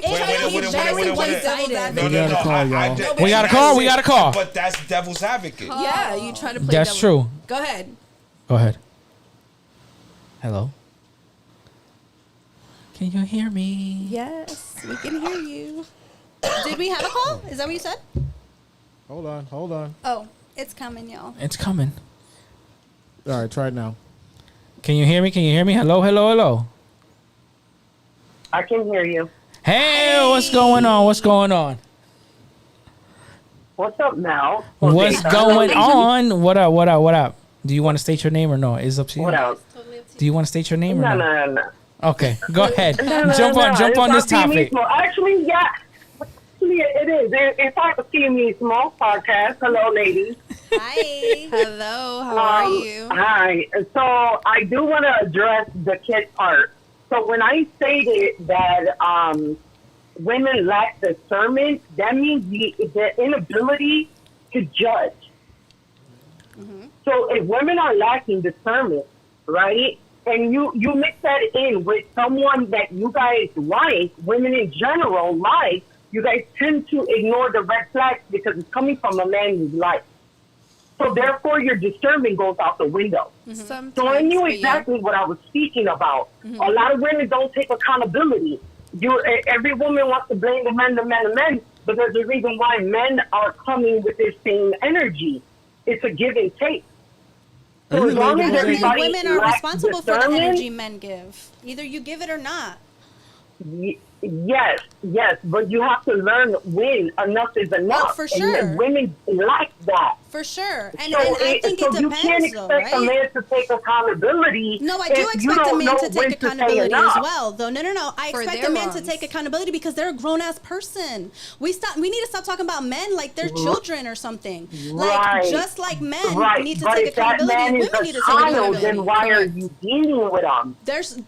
very one-sided. No, We got a call, y'all. We got a call, we got a call. But that's devil's advocate. Yeah, you try to play. That's devil. true. Go ahead. Go ahead. Hello. Can you hear me? Yes, we can hear you. Did we have a call? Is that what you said? Hold on. Oh, it's coming, y'all. It's coming. All right, try it now. Can you hear me? Can you hear me? Hello, hello, hello. I can hear you. Hey, what's going on? What's going on? What's up now? What's going on? What up? What up? What up? Do you want to state your name or no? It's up to you. What else? Do you want to state your name or No, no? no. Okay, go ahead. No, jump on It's this not me topic. mismo. Actually, yeah. actually, it is. It's our See Me Small podcast. Hello, ladies. Hi. Hello, how are you? Hi. So I do want to address the kid part. So when I stated that women lack discernment, that means the inability to judge. Mm-hmm. So if women are lacking discernment, right, and you mix that in with someone that you guys like, women in general like, you guys tend to ignore the red flags because it's coming from a man you like. So therefore, your discernment goes out the window. Mm-hmm. So I knew exactly what I was speaking about. Mm-hmm. A lot of women don't take accountability. Every woman wants to blame the men, but there's a reason why men are coming with this same energy. It's a give and take. So as long as everybody women are lacks responsible for the discernment, energy men give. Either you give it or not. Yes, but you have to learn when enough is enough. Oh, for sure. And women like that. For sure. And So I think it you can't depends, though, expect a right? man to take accountability. No, I do if you expect a don't man know to when take say accountability as enough. well, though. No. I For expect their a man to wrongs. take accountability because they're a grown ass person. We need to stop talking about men like they're children or something. Right. Like just like men Right, need to but take if that accountability, man is women need a to take child, accountability. then why are Correct. you dealing with them?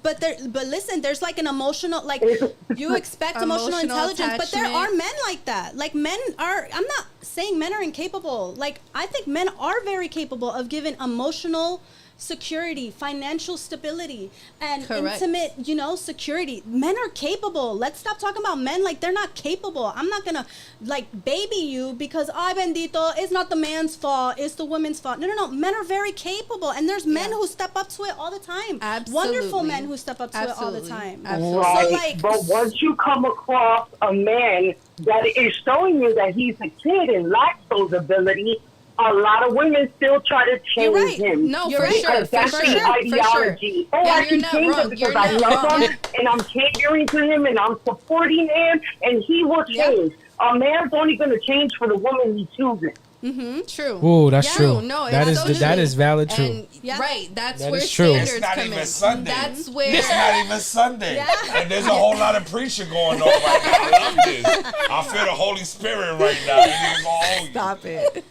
But listen, there's like an emotional, like you expect emotional intelligence, but there are men like that. Like men are, I'm not saying men are incapable. Like I think men are very capable of giving emotional security, financial stability, and Correct. intimate, security. Men are capable. Let's stop talking about men like they're not capable. I'm not gonna like baby you because ay bendito, it's not the man's fault, it's the woman's fault. No. Men are very capable, and there's men who step up to it all the time. Absolutely. Wonderful men who step up to it all the time. Absolutely. Right, So, but once you come across a man that is showing you that he's a kid and lacks those abilities, a lot of women still try to change right. him. No, You're for right. sure, Because that's for the sure, ideology. for sure. Oh, I And can you're not change him wrong. because You're I not love wrong. him and I'm catering to him and I'm supporting him and he will change. A man's only going to change for the woman he chooses. True. Ooh, that's Yeah. true. No, that it's is so that true. is valid. True. And, right, that's That where is true. standards It's not come even in. Sunday. That's where It's not even Sunday. Yeah. And there's a whole lot of preaching going on right now. I love this. I feel the Holy Spirit right now. It ain't gonna hold you. Stop it.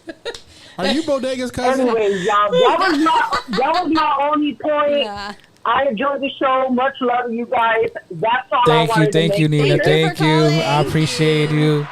Are you Bodega's cousin? Anyways, y'all, that was my only point. Yeah. I enjoyed the show. Much love to you guys. That's all I Thank wanted you, to make Nina. clear. you for Thank you. I calling. appreciate you.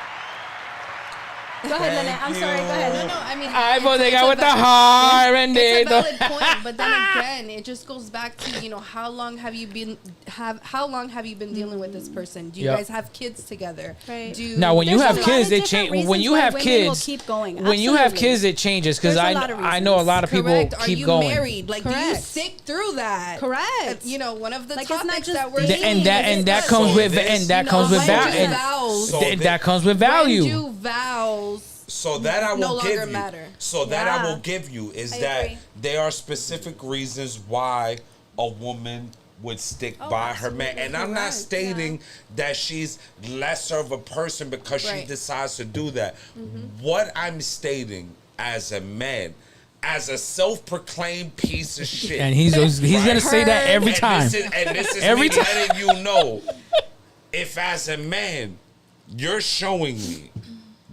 Go ahead, Lynette. I'm sorry. Go ahead. No, I mean, I it's Bodega a with the valid- heart It's a and valid point, but then again, it just goes back to how long have you been dealing with this person? Do you Yep. guys have kids together? Right. Now, when you There's have a lot kids, of they different change. When reasons you why have women will kids, keep going. when you have Absolutely. kids, it changes because There's a lot of I know a lot of people Correct. Are keep you going. married? Like, do you Correct. stick through that? Correct. One of the Like, it's not topics just that we're dating. seeing And is that this. comes So with this- and that You comes know, with when that do and vows- So that comes with When value. do vows So that I will no give longer you. matter? So that I Yeah. will give you is I that agree. there are specific reasons why a woman would stick by her man. absolutely. And I'm not Correct, stating that she's lesser of a person because she Right. decides to do that. What I'm stating as a man, as a self-proclaimed piece of shit. And he's gonna say that every And time. This is Every me time. letting you know, if as a man, you're showing me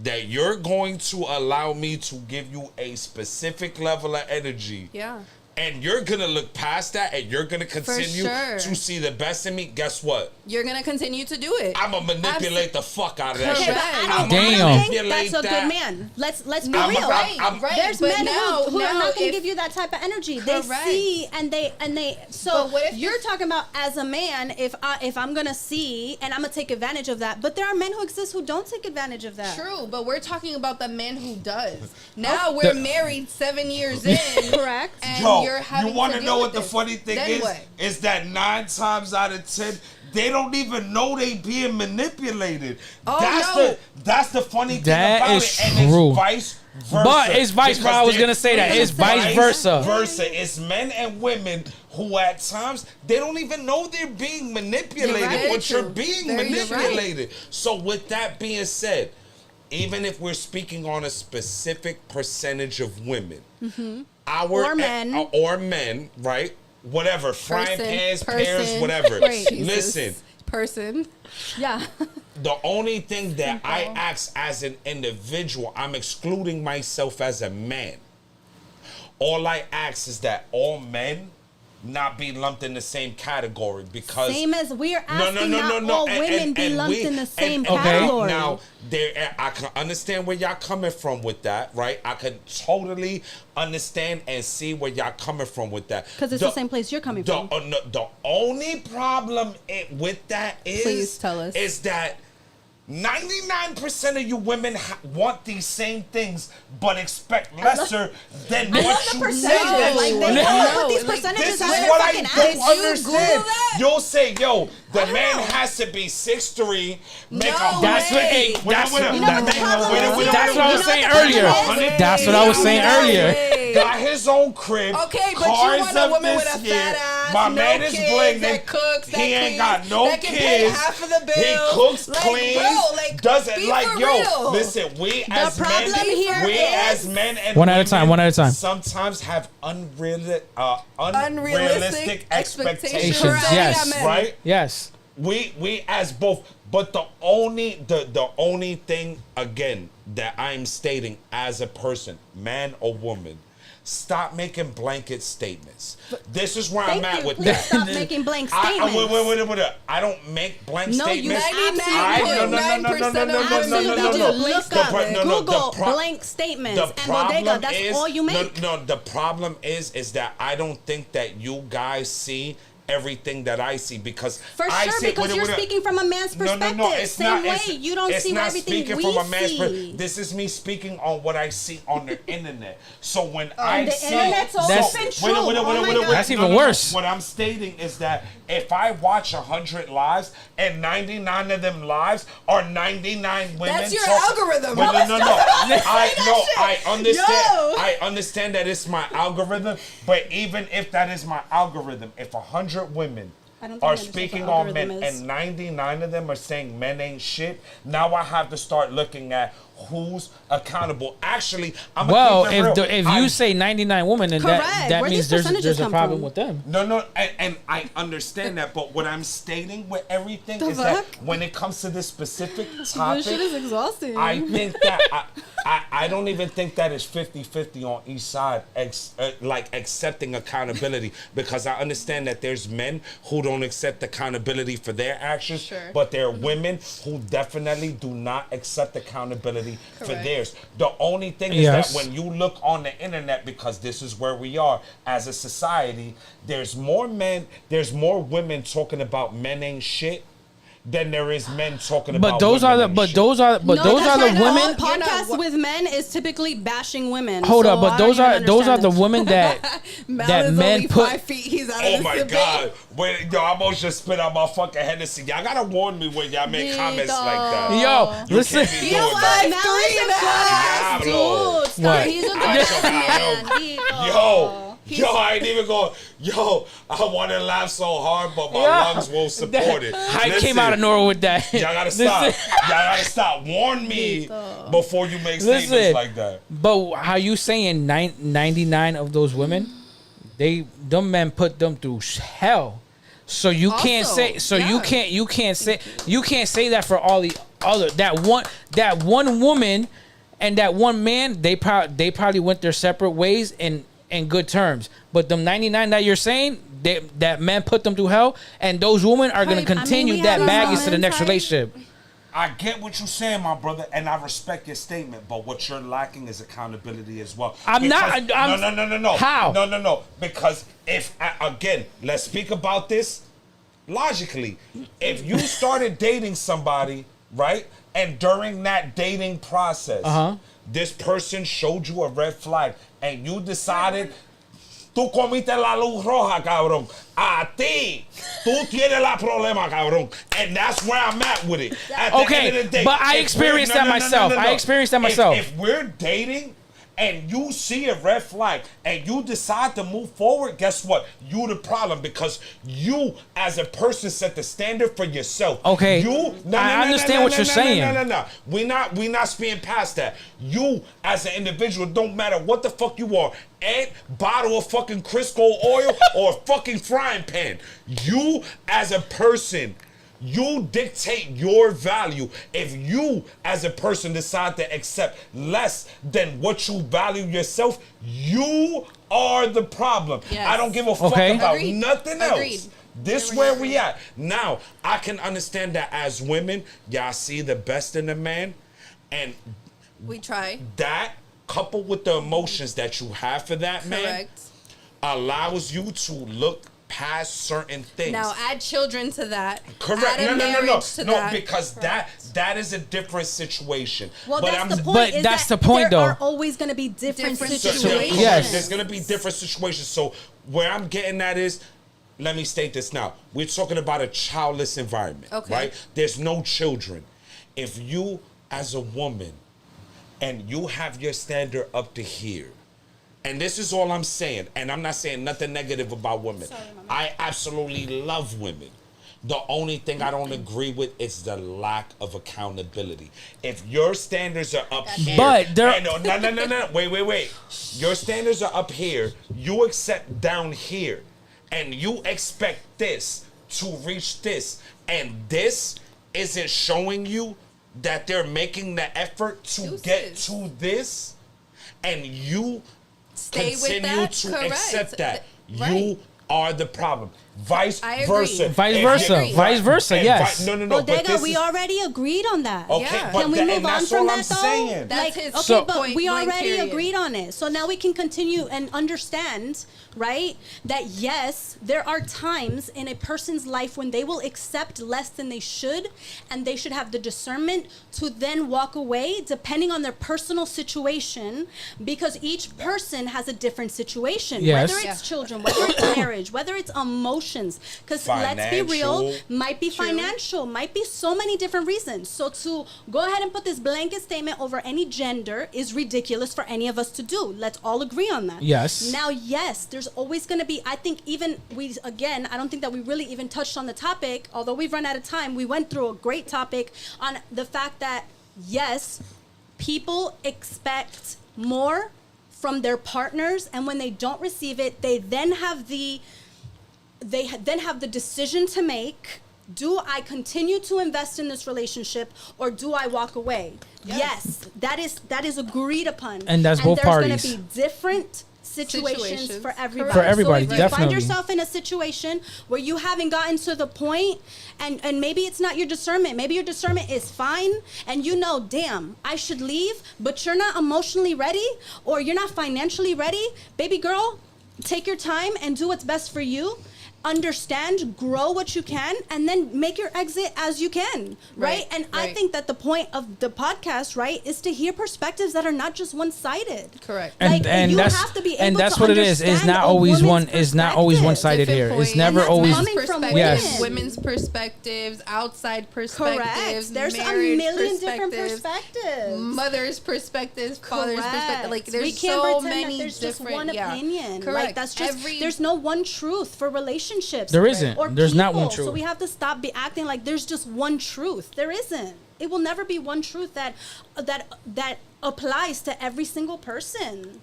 that you're going to allow me to give you a specific level of energy. Yeah. And you're going to look past that and you're going to continue sure. to see the best in me. Guess what? You're gonna continue to do it. I'm going to manipulate the fuck out of that Correct. shit. I don't Damn. think that's a good man. Let's be I'm- real. I'm- Right, There's but men now- who are now not going to if- give you that type of energy. They Correct. see and they. So But what if you're talking about as a man, if I'm going to see and I'm going to take advantage of that, but there are men who exist who don't take advantage of that. True, but we're talking about the man who does. Now we're married 7 years in. Correct. And Yo, you're having you want to deal know with what the this. funny thing Then is? what? Is that 9 times out of 10, they don't even know they being manipulated. Oh, That's the funny thing That about is it. And true. it's vice versa. But it's vice versa. I was Because gonna say that. It's vice versa. It's men and women who at times they don't even know they're being manipulated, You're right. but you're True. being Very manipulated. So with that being said, even if we're speaking on a specific percentage of women, our Or men. right? Whatever, frying Person, pans, person. pears, whatever. Right. Listen, Person. Yeah. the only thing that I ask as an individual, I'm excluding myself as a man. All I ask is that all men not be lumped in the same category, because same as we're asking all women be lumped in the same Okay. category. Now, I can understand where y'all coming from with that, right? I can totally understand and see where y'all coming from with that. Because it's the same place you're coming from. The only problem with that Please tell us. is that 99% of you women want these same things, but expect lesser than what you percentages. Like, they don't put these percentages This is on their what I fucking don't ads. understand. You'll say, yo, the man has to be 6'3", make a That's what. Hey, Wait, that's wait, what. wait, know what the wait, problem wait, is? wait, That's wait, what I wait, was wait, saying wait, earlier. wait, That's what I was saying earlier. Got his own crib. Okay, but you cars want a of woman this with a year. fat ass, My no man is kids, blinging. that cooks, that He ain't cleans, got no that can pay kids. half of the He bills. cooks, Like, cleans, bro, like, doesn't be like for yo. real. Listen, we as problem men, here we is- as men and One at a women time, one at a time. sometimes have unrealistic Unrealistic expectations. Expectations, yes. men. Right? Yes. We as both, but the only thing again that I'm stating as a person, man or woman, stop making blanket statements. This is where I'm Thank at you. with Please that. stop making blank I, statements. wait. I don't make blank No, you statements. absolutely Look up, no, Google the pro- blank statements The and problem Bodega. That's is, all you make. No, the problem is that I don't think that you guys see everything that I see, because For I sure, see, because you're speaking from a man's perspective. it's Same not, way, it's, you don't it's see not everything speaking we from a man's see. This is me speaking on what I see on the internet. So when I the see, internet's all That's- been wait, true. wait, Oh my God. That's even worse. What I'm stating is that if I watch 100 lives and 99 of them lives are 99 women, That's your talk- algorithm. Wait, no. I understand. Yo. I understand that it's my algorithm, but even if that is my algorithm, if 100 women I don't think are I understand speaking what on men algorithm is. and 99 of them are saying men ain't shit, now I have to start looking at who's accountable. Actually, I'm Well, gonna keep it real. if you say 99 women, then Correct. that Where means these percentages there's a come problem from? with them. No, and I understand that, but what I'm stating with everything The is that fuck? when it comes to this specific This topic, shit is exhausting. I think that I don't even think that is 50-50 on each side, like accepting accountability, because I understand that there's men who don't accept accountability for their actions, Sure. but there are women who definitely do not accept accountability for Correct. theirs. The only thing is Yes. that when you look on the internet, because this is where we are as a society, there's more women talking about men ain't shit than there is men talking about But those women are the ain't but shit. those are but No, those that's are the right. No, women. Podcasts with men is typically bashing women. Hold so up, but I those don't are even those are understand the this. women that is men only put. 5 feet. He's out Oh of my this debate. God! Wait, yo, I almost just spit out my fucking Hennessy. Y'all gotta warn me when y'all make comments like that. Yo, You listen. can't be You know doing what? that. Now is a class, Diablo. dude. Stop. What? He's a good Yo, I ain't even going. Yo, I want to laugh so hard, but my lungs won't support it. I came Listen, out of nowhere with that. Y'all gotta stop. Y'all gotta stop. Warn me before you make statements Listen. like that. But how you saying 99 of those women, them men put them through hell. So you can't Also, say. So yeah. you can't say that for all the other that one woman and that one man. They probably went their separate ways in good terms. But them 99 that you're saying, that men put them through hell, and those women are going to continue we that have baggage our to the next inside- relationship. I get what you're saying, my brother, and I respect your statement. But what you're lacking is accountability as well. I'm not- No. How? No. Because if again, let's speak about this logically. If you started dating somebody, right, and during that dating process, this person showed you a red flag, and you decided. Tú comiste la luz roja, cabrón. A ti. Tú tienes la problema, cabrón. And that's where I'm at with it. At the Okay, end of the day, but I if experienced we're- that myself. I experienced that myself. If we're dating and you see a red flag and you decide to move forward, guess what? You the problem, because you as a person set the standard for yourself. Okay, I understand what you're saying. No. We not speaking past that. You as an individual, don't matter what the fuck you are, ant, bottle of fucking Crisco oil or fucking frying pan. You as a person You dictate your value. If you, as a person, decide to accept less than what you value yourself, you are the problem. Yes. I don't give a fuck Okay. about Agreed. nothing Agreed. else. This where we at. Now, I can understand that as women, y'all see the best in a man, and We try. that coupled with the emotions that you have for that man Correct. allows you to look past certain things. Now add children to that. Correct. Add a No, marriage to no, that. because that is a different situation. Well, But that's I'm, the point. But is that's that the point, there though. are always going to be different Different situations. Yes. There's going to be different situations. So where I'm getting at is, let me state this now. We're talking about a childless environment, Okay. right? There's no children. If you, as a woman, and you have your standard up to here, and this is all I'm saying, and I'm not saying nothing negative about women. I absolutely love women. The only thing I don't agree with is the lack of accountability. If your standards are up here, But there- and no, wait. Your standards are up here. You accept down here, and you expect this to reach this, and this isn't showing you that they're making the effort to get Deuces. to this, and you Stay with continue that? to Correct. accept that. Right. You are the problem. Vice I agree. versa. Vice If versa. you- Vice versa, and yes. No. But Bodega, this we is, already agreed on that. okay, Yeah. but Can we that, move and on that's from all that I'm though? saying. That's his okay, So- but we point blank already period. agreed on it. So now we can continue and understand, right? That yes, there are times in a person's life when they will accept less than they should, and they should have the discernment to then walk away depending on their personal situation, because each person has a different situation. Yes. Whether it's children, whether it's marriage, whether it's emotions. Because let's be real, Financial. might be True. financial, might be so many different reasons. So to go ahead and put this blanket statement over any gender is ridiculous for any of us to do. Let's all agree on that. Yes. Now, yes, there's always going to be, I think even I don't think that we really even touched on the topic, although we've run out of time. We went through a great topic on the fact that, yes, people expect more from their partners, and when they don't receive it, they then have the decision to make. Do I continue to invest in this relationship, or do I walk away? Yes, that is agreed upon. And that's both parties. There's going to be different situations for everybody. For everybody, so if you find definitely. yourself in a situation where you haven't gotten to the point, and maybe it's not your discernment, maybe your discernment is fine, and you know, damn, I should leave, but you're not emotionally ready, or you're not financially ready, baby girl, take your time and do what's best for you. Understand, grow what you can, and then make your exit as you can, right? And I right. think that the point of the podcast, right, is to hear perspectives that are not just one-sided. Correct. And you that's have to be able and that's to what it is. It's understand not a always woman's one. It's not always perspective. one-sided here. Different It's points. never And that's always. coming Men's from perspectives, Yes. women's perspectives, outside perspectives, Correct. There's a marriage million different perspectives, perspectives. mother's perspectives, father's perspective. Like there's we can't so pretend many that there's just different. one opinion. Correct. Like that's just Every there's no one truth for relationships. There isn't. Or There's not one people. truth. So we have to stop be acting like there's just one truth. There isn't. It will never be one truth that applies to every single person.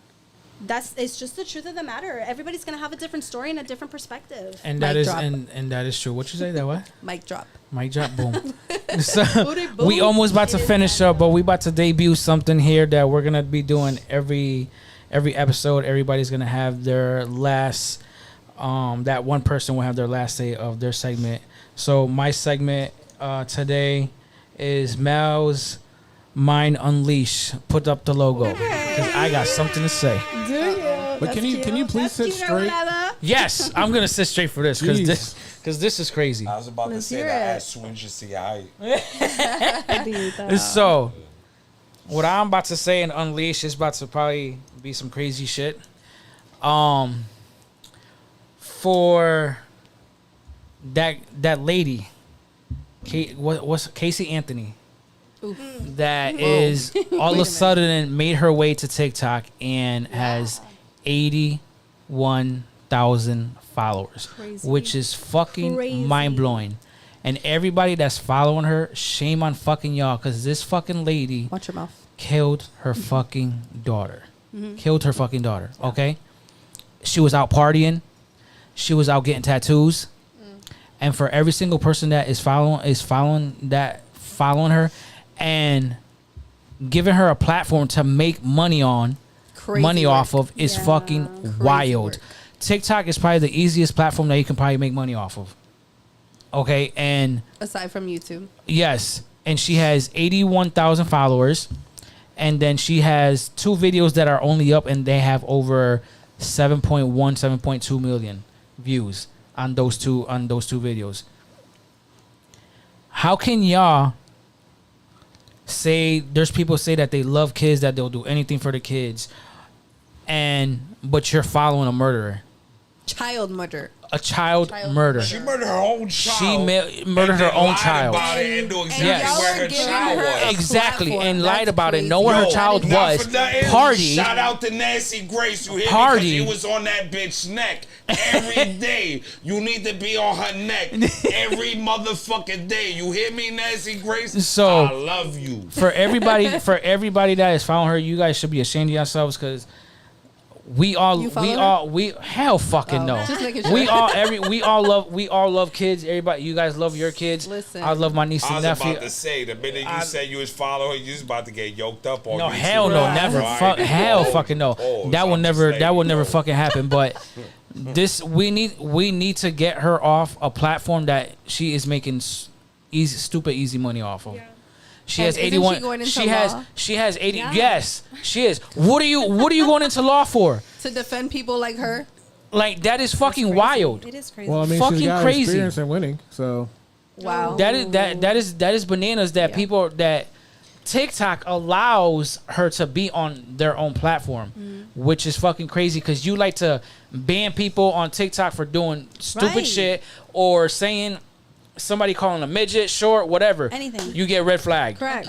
It's just the truth of the matter. Everybody's gonna have a different story and a different perspective. And that Mic is drop. and that is true. What you say that what? mic drop. Mic drop, boom. So Booty boom. we almost about to It is finish that. up, but we about to debut something here that we're gonna be doing every episode. Everybody's gonna have their last. That one person will have their last say of their segment. So my segment today is Mel's Mind Unleash. Put up the logo because I got something to say. But can you please sit straight? Yes, I'm gonna sit straight for this because Jeez. this is crazy. I was about to say hear that it. as soon as you see I. So, what I'm about to say and unleash is about to probably be some crazy shit. For that lady, what's Casey Anthony, that is all of a sudden made her way to TikTok and has 81,000 followers, Crazy. which is fucking Crazy. mind blowing. And everybody that's following her, shame on fucking y'all, because this fucking lady Watch your mouth. killed her fucking daughter. Killed her fucking daughter, okay? She was out partying. She was out getting tattoos. and for every single person that is following her, and giving her a platform to make money off of is fucking wild. Work. TikTok is probably the easiest platform that you can probably make money off of. Okay, and aside from YouTube, yes, and she has 81,000 followers, and then she has 2 videos that are only up, and they have over 7.2 million views on those two videos. How can y'all say, there's people say that they love kids, that they'll do anything for the kids, but you're following a murderer? child murder. A child murder. She murdered her own child. She murdered her own child. About it and knew exactly Yes. where her child was. Exactly, and lied That's about it, crazy. knowing her child Not was. for nothing. Party. Shout out to Nancy Grace. You hear Party. me? Because he was on that bitch neck every day. You need to be on her neck every motherfucking day. You hear me, Nancy Grace? So, I love you. For everybody that is following her, you guys should be ashamed of yourselves, because we hell fucking no. Just making sure. We all love kids. Everybody, you guys love your kids. Listen. I love my niece I and was nephew. about to say, the minute you said you was following her, you was about to get yoked up on No, YouTube. hell no, Right. never. Right. Hell fucking no. Oh, That will I'm never. just That will saying, never no. fucking happen. But we need to get her off a platform that she is making easy money off of. Yeah. She And has isn't 81. she going into She has 80. Yeah. Yes, she is. What are you going into law for? To defend people like her. Like, that is fucking wild. It is crazy. Well, I mean, Fucking she's got crazy. experience in winning, so Wow. That is bananas that Yeah. people that TikTok allows her to be on their own platform, which is fucking crazy, because you like to ban people on TikTok for doing stupid Right. shit or saying somebody calling a midget, short, whatever. Anything. You get red flag. Correct.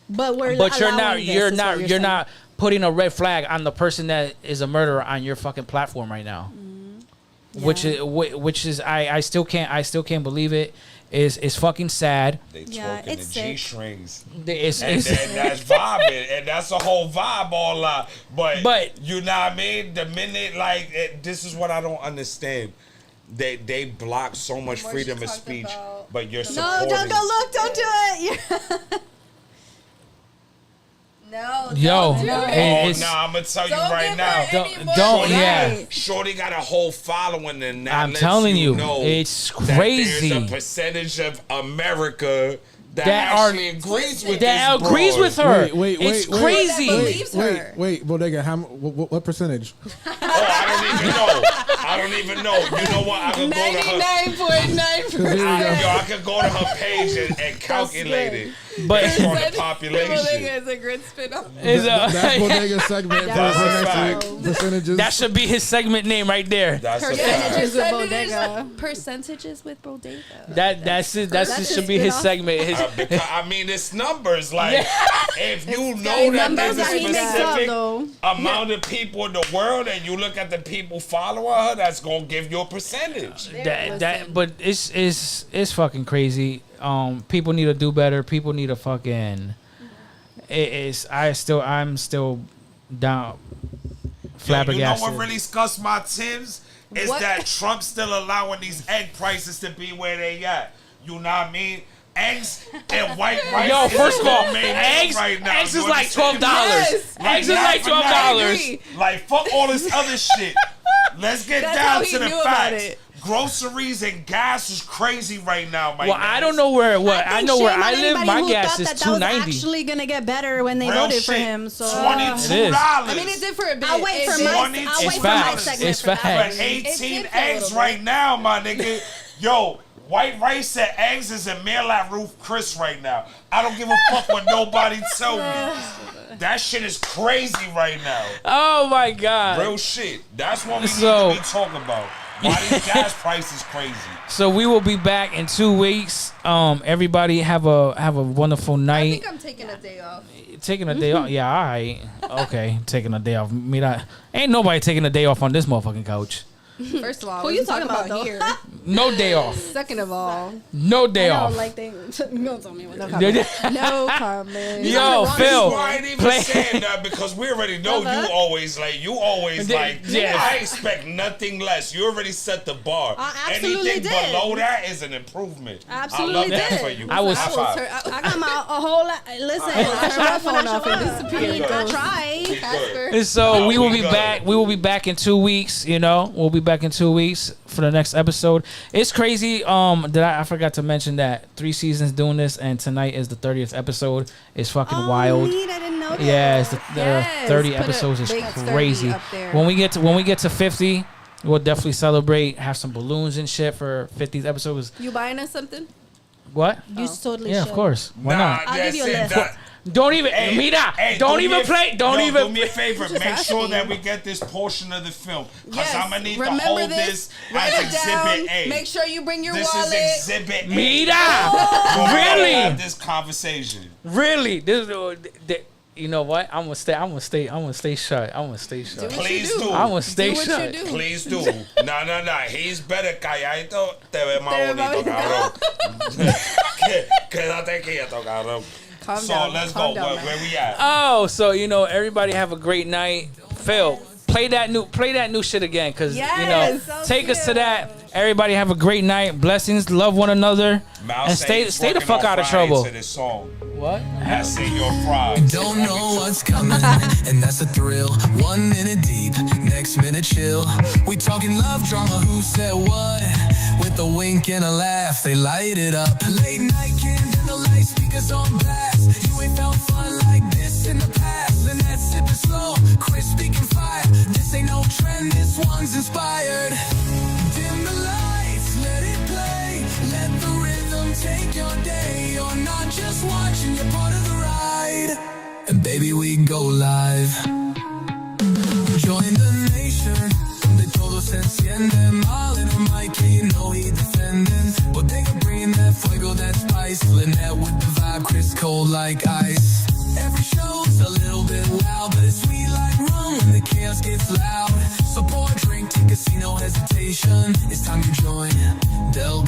But we're But you're allowing not this, you're is not what you're saying. not putting a red flag on the person that is a murderer on your fucking platform right now. Which is I still can't believe it. It's fucking sad. They Yeah, twerking it's the sick. G-strings. It's And that's vibing, and that's a whole vibe all lot. But you know what I mean? The minute, this is what I don't understand. They block so much More freedom she of talked speech, about but you're No, supporting. don't go look. Don't do it. Yeah. No. Yo, don't do it- it. Oh, it's- nah, I'm gonna tell you Don't right give now. her any Don't- more don't- credit. yeah. Shorty got a whole following, and that I'm lets telling you, know it's that crazy. there's a percentage of America that That are- actually agrees with that this agrees broad. with her. Wait, It's wait, crazy. That believes her. wait, Bodega, what percentage? Oh, I don't even know. You know what? I could go to her. 99.9%. I could go to her page and calculate it. But- based on the Bodega population. is a good spin-off. That's Bodega's segment for That's a next fact. week. Percentages. That should be his segment name right there. That's a fact. Percentages with Bodega. Percentages with Bodega. That's it. That's Should his be his spin-off. segment. His, Because, I mean, it's numbers. Like, if you know got that numbers there's a that he makes up, specific though. amount of people in the world, and you look at the people following her, that's gonna give you a percentage. but it's fucking crazy. People need to do better. People need to fucking. I'm still down. Flabbergasted. You know what really scuffs my tins is What? that Trump's still allowing these egg prices to be where they at. You know what I mean? Eggs and white rice. Yo, is first of all, the main eggs right now. is You like understand? $12. Yes. Eggs is like $12. Like, fuck all this other shit. Let's get That's how down he to the knew about facts. it. Groceries and gas is crazy right now, my Well, I don't know where. I know where I live. My gas is $2.90. That was $2.90. actually gonna get better when they Real voted for shit. him. So $22. It is. I mean, it did for a bit. I'll wait for It my. did. I'll It's wait for my facts. segment. It's for that facts. For one. 18 It did for a eggs little right now, my nigga. Yo, white rice and eggs is a meal at Roof Chris right now. I don't give a fuck what nobody tell me. That shit is crazy right now. Oh my god. Real shit. That's what we So- need to be talking about. Why these gas prices crazy? So we will be back in 2 weeks. Everybody have a wonderful I night. think I'm taking a day off. Taking a day off. Yeah, all right. Okay, taking a day off. Ain't nobody taking a day off on this motherfucking couch. First of all, Who what you talking about, though? here? No day off. Second of all, No day I off. don't like they. You don't tell me what. no to comment. No comment. Yo, Phil. I ain't even play- saying that because we already know you always like. Yes. I expect nothing less. You already set the bar. I absolutely Anything did. below that is an improvement. Absolutely I love that did. for you. I was- High five. I got my a whole lot. Listen, I Turn my tried when phone I off show and up. disappear. I mean, I tried. We good. And so No, we will we be good. back. We will be back in 2 weeks. You know, we'll be back in 2 weeks for the next episode. It's crazy. That I forgot to mention that 3 seasons doing this, and tonight is the 30th episode. It's fucking wild. Neat, I didn't know that. Yeah, it's the Yes, 30 put a episodes is big 30 crazy. up there. When we get to 50, we'll definitely celebrate. Have some balloons and shit for 50th episodes. You buying us something? What? You totally Yeah, should. of course. Why not? I'll give you a that's list. it. Don't even, Mira. Don't do even me a- play. Don't yo, even. do me a favor. Just Make sure asking. that we get this portion of the film because Yes. I'm gonna need to Remember hold this. this Write as it down. Exhibit A. Make sure you bring your This wallet. is Exhibit A. Mira. We're gonna Really? have this conversation. Really? This, you know what? I'm gonna stay shut. I'm gonna stay shut. Do what Please you do. I'm gonna stay Do what shut. you do. Please do. No. He's better calladito. Te ve más bonito, cabrón. Quédate quieto, cabrón. Calm So down. let's Calm go. down, Where we at? Oh, so everybody have a great night. Phil, play that new shit again, cause Yes, so take us to cute. that. Everybody have a great night. Blessings, love one another, Mal and say stay he's the fuck working out on of Friday trouble. To this song. What? I say your fries. Don't know what's coming, and that's a thrill. 1 minute deep, next minute chill. We talking love drama, who said what? With a wink and a laugh, they light it up. Late night candlelight, speakers on blast. You ain't felt fun like this in the past. Lynette sipping slow, Chrys speaking fire. This ain't no trend, this one's inspired. Dim the lights, let it play. Let the rhythm take your day. You're not just watching, you're part of the ride. And baby, we go live. Join the nation. De todo se enciende. Mal in a mic, you know he defending. Bodega bringing that fuego, that spice. Lynette with the vibe, Chrys cold like ice. Every show's a little bit loud, but it's sweet like rum when the chaos gets loud. So pour a drink, take a seat, no hesitation. It's time to join Delgado.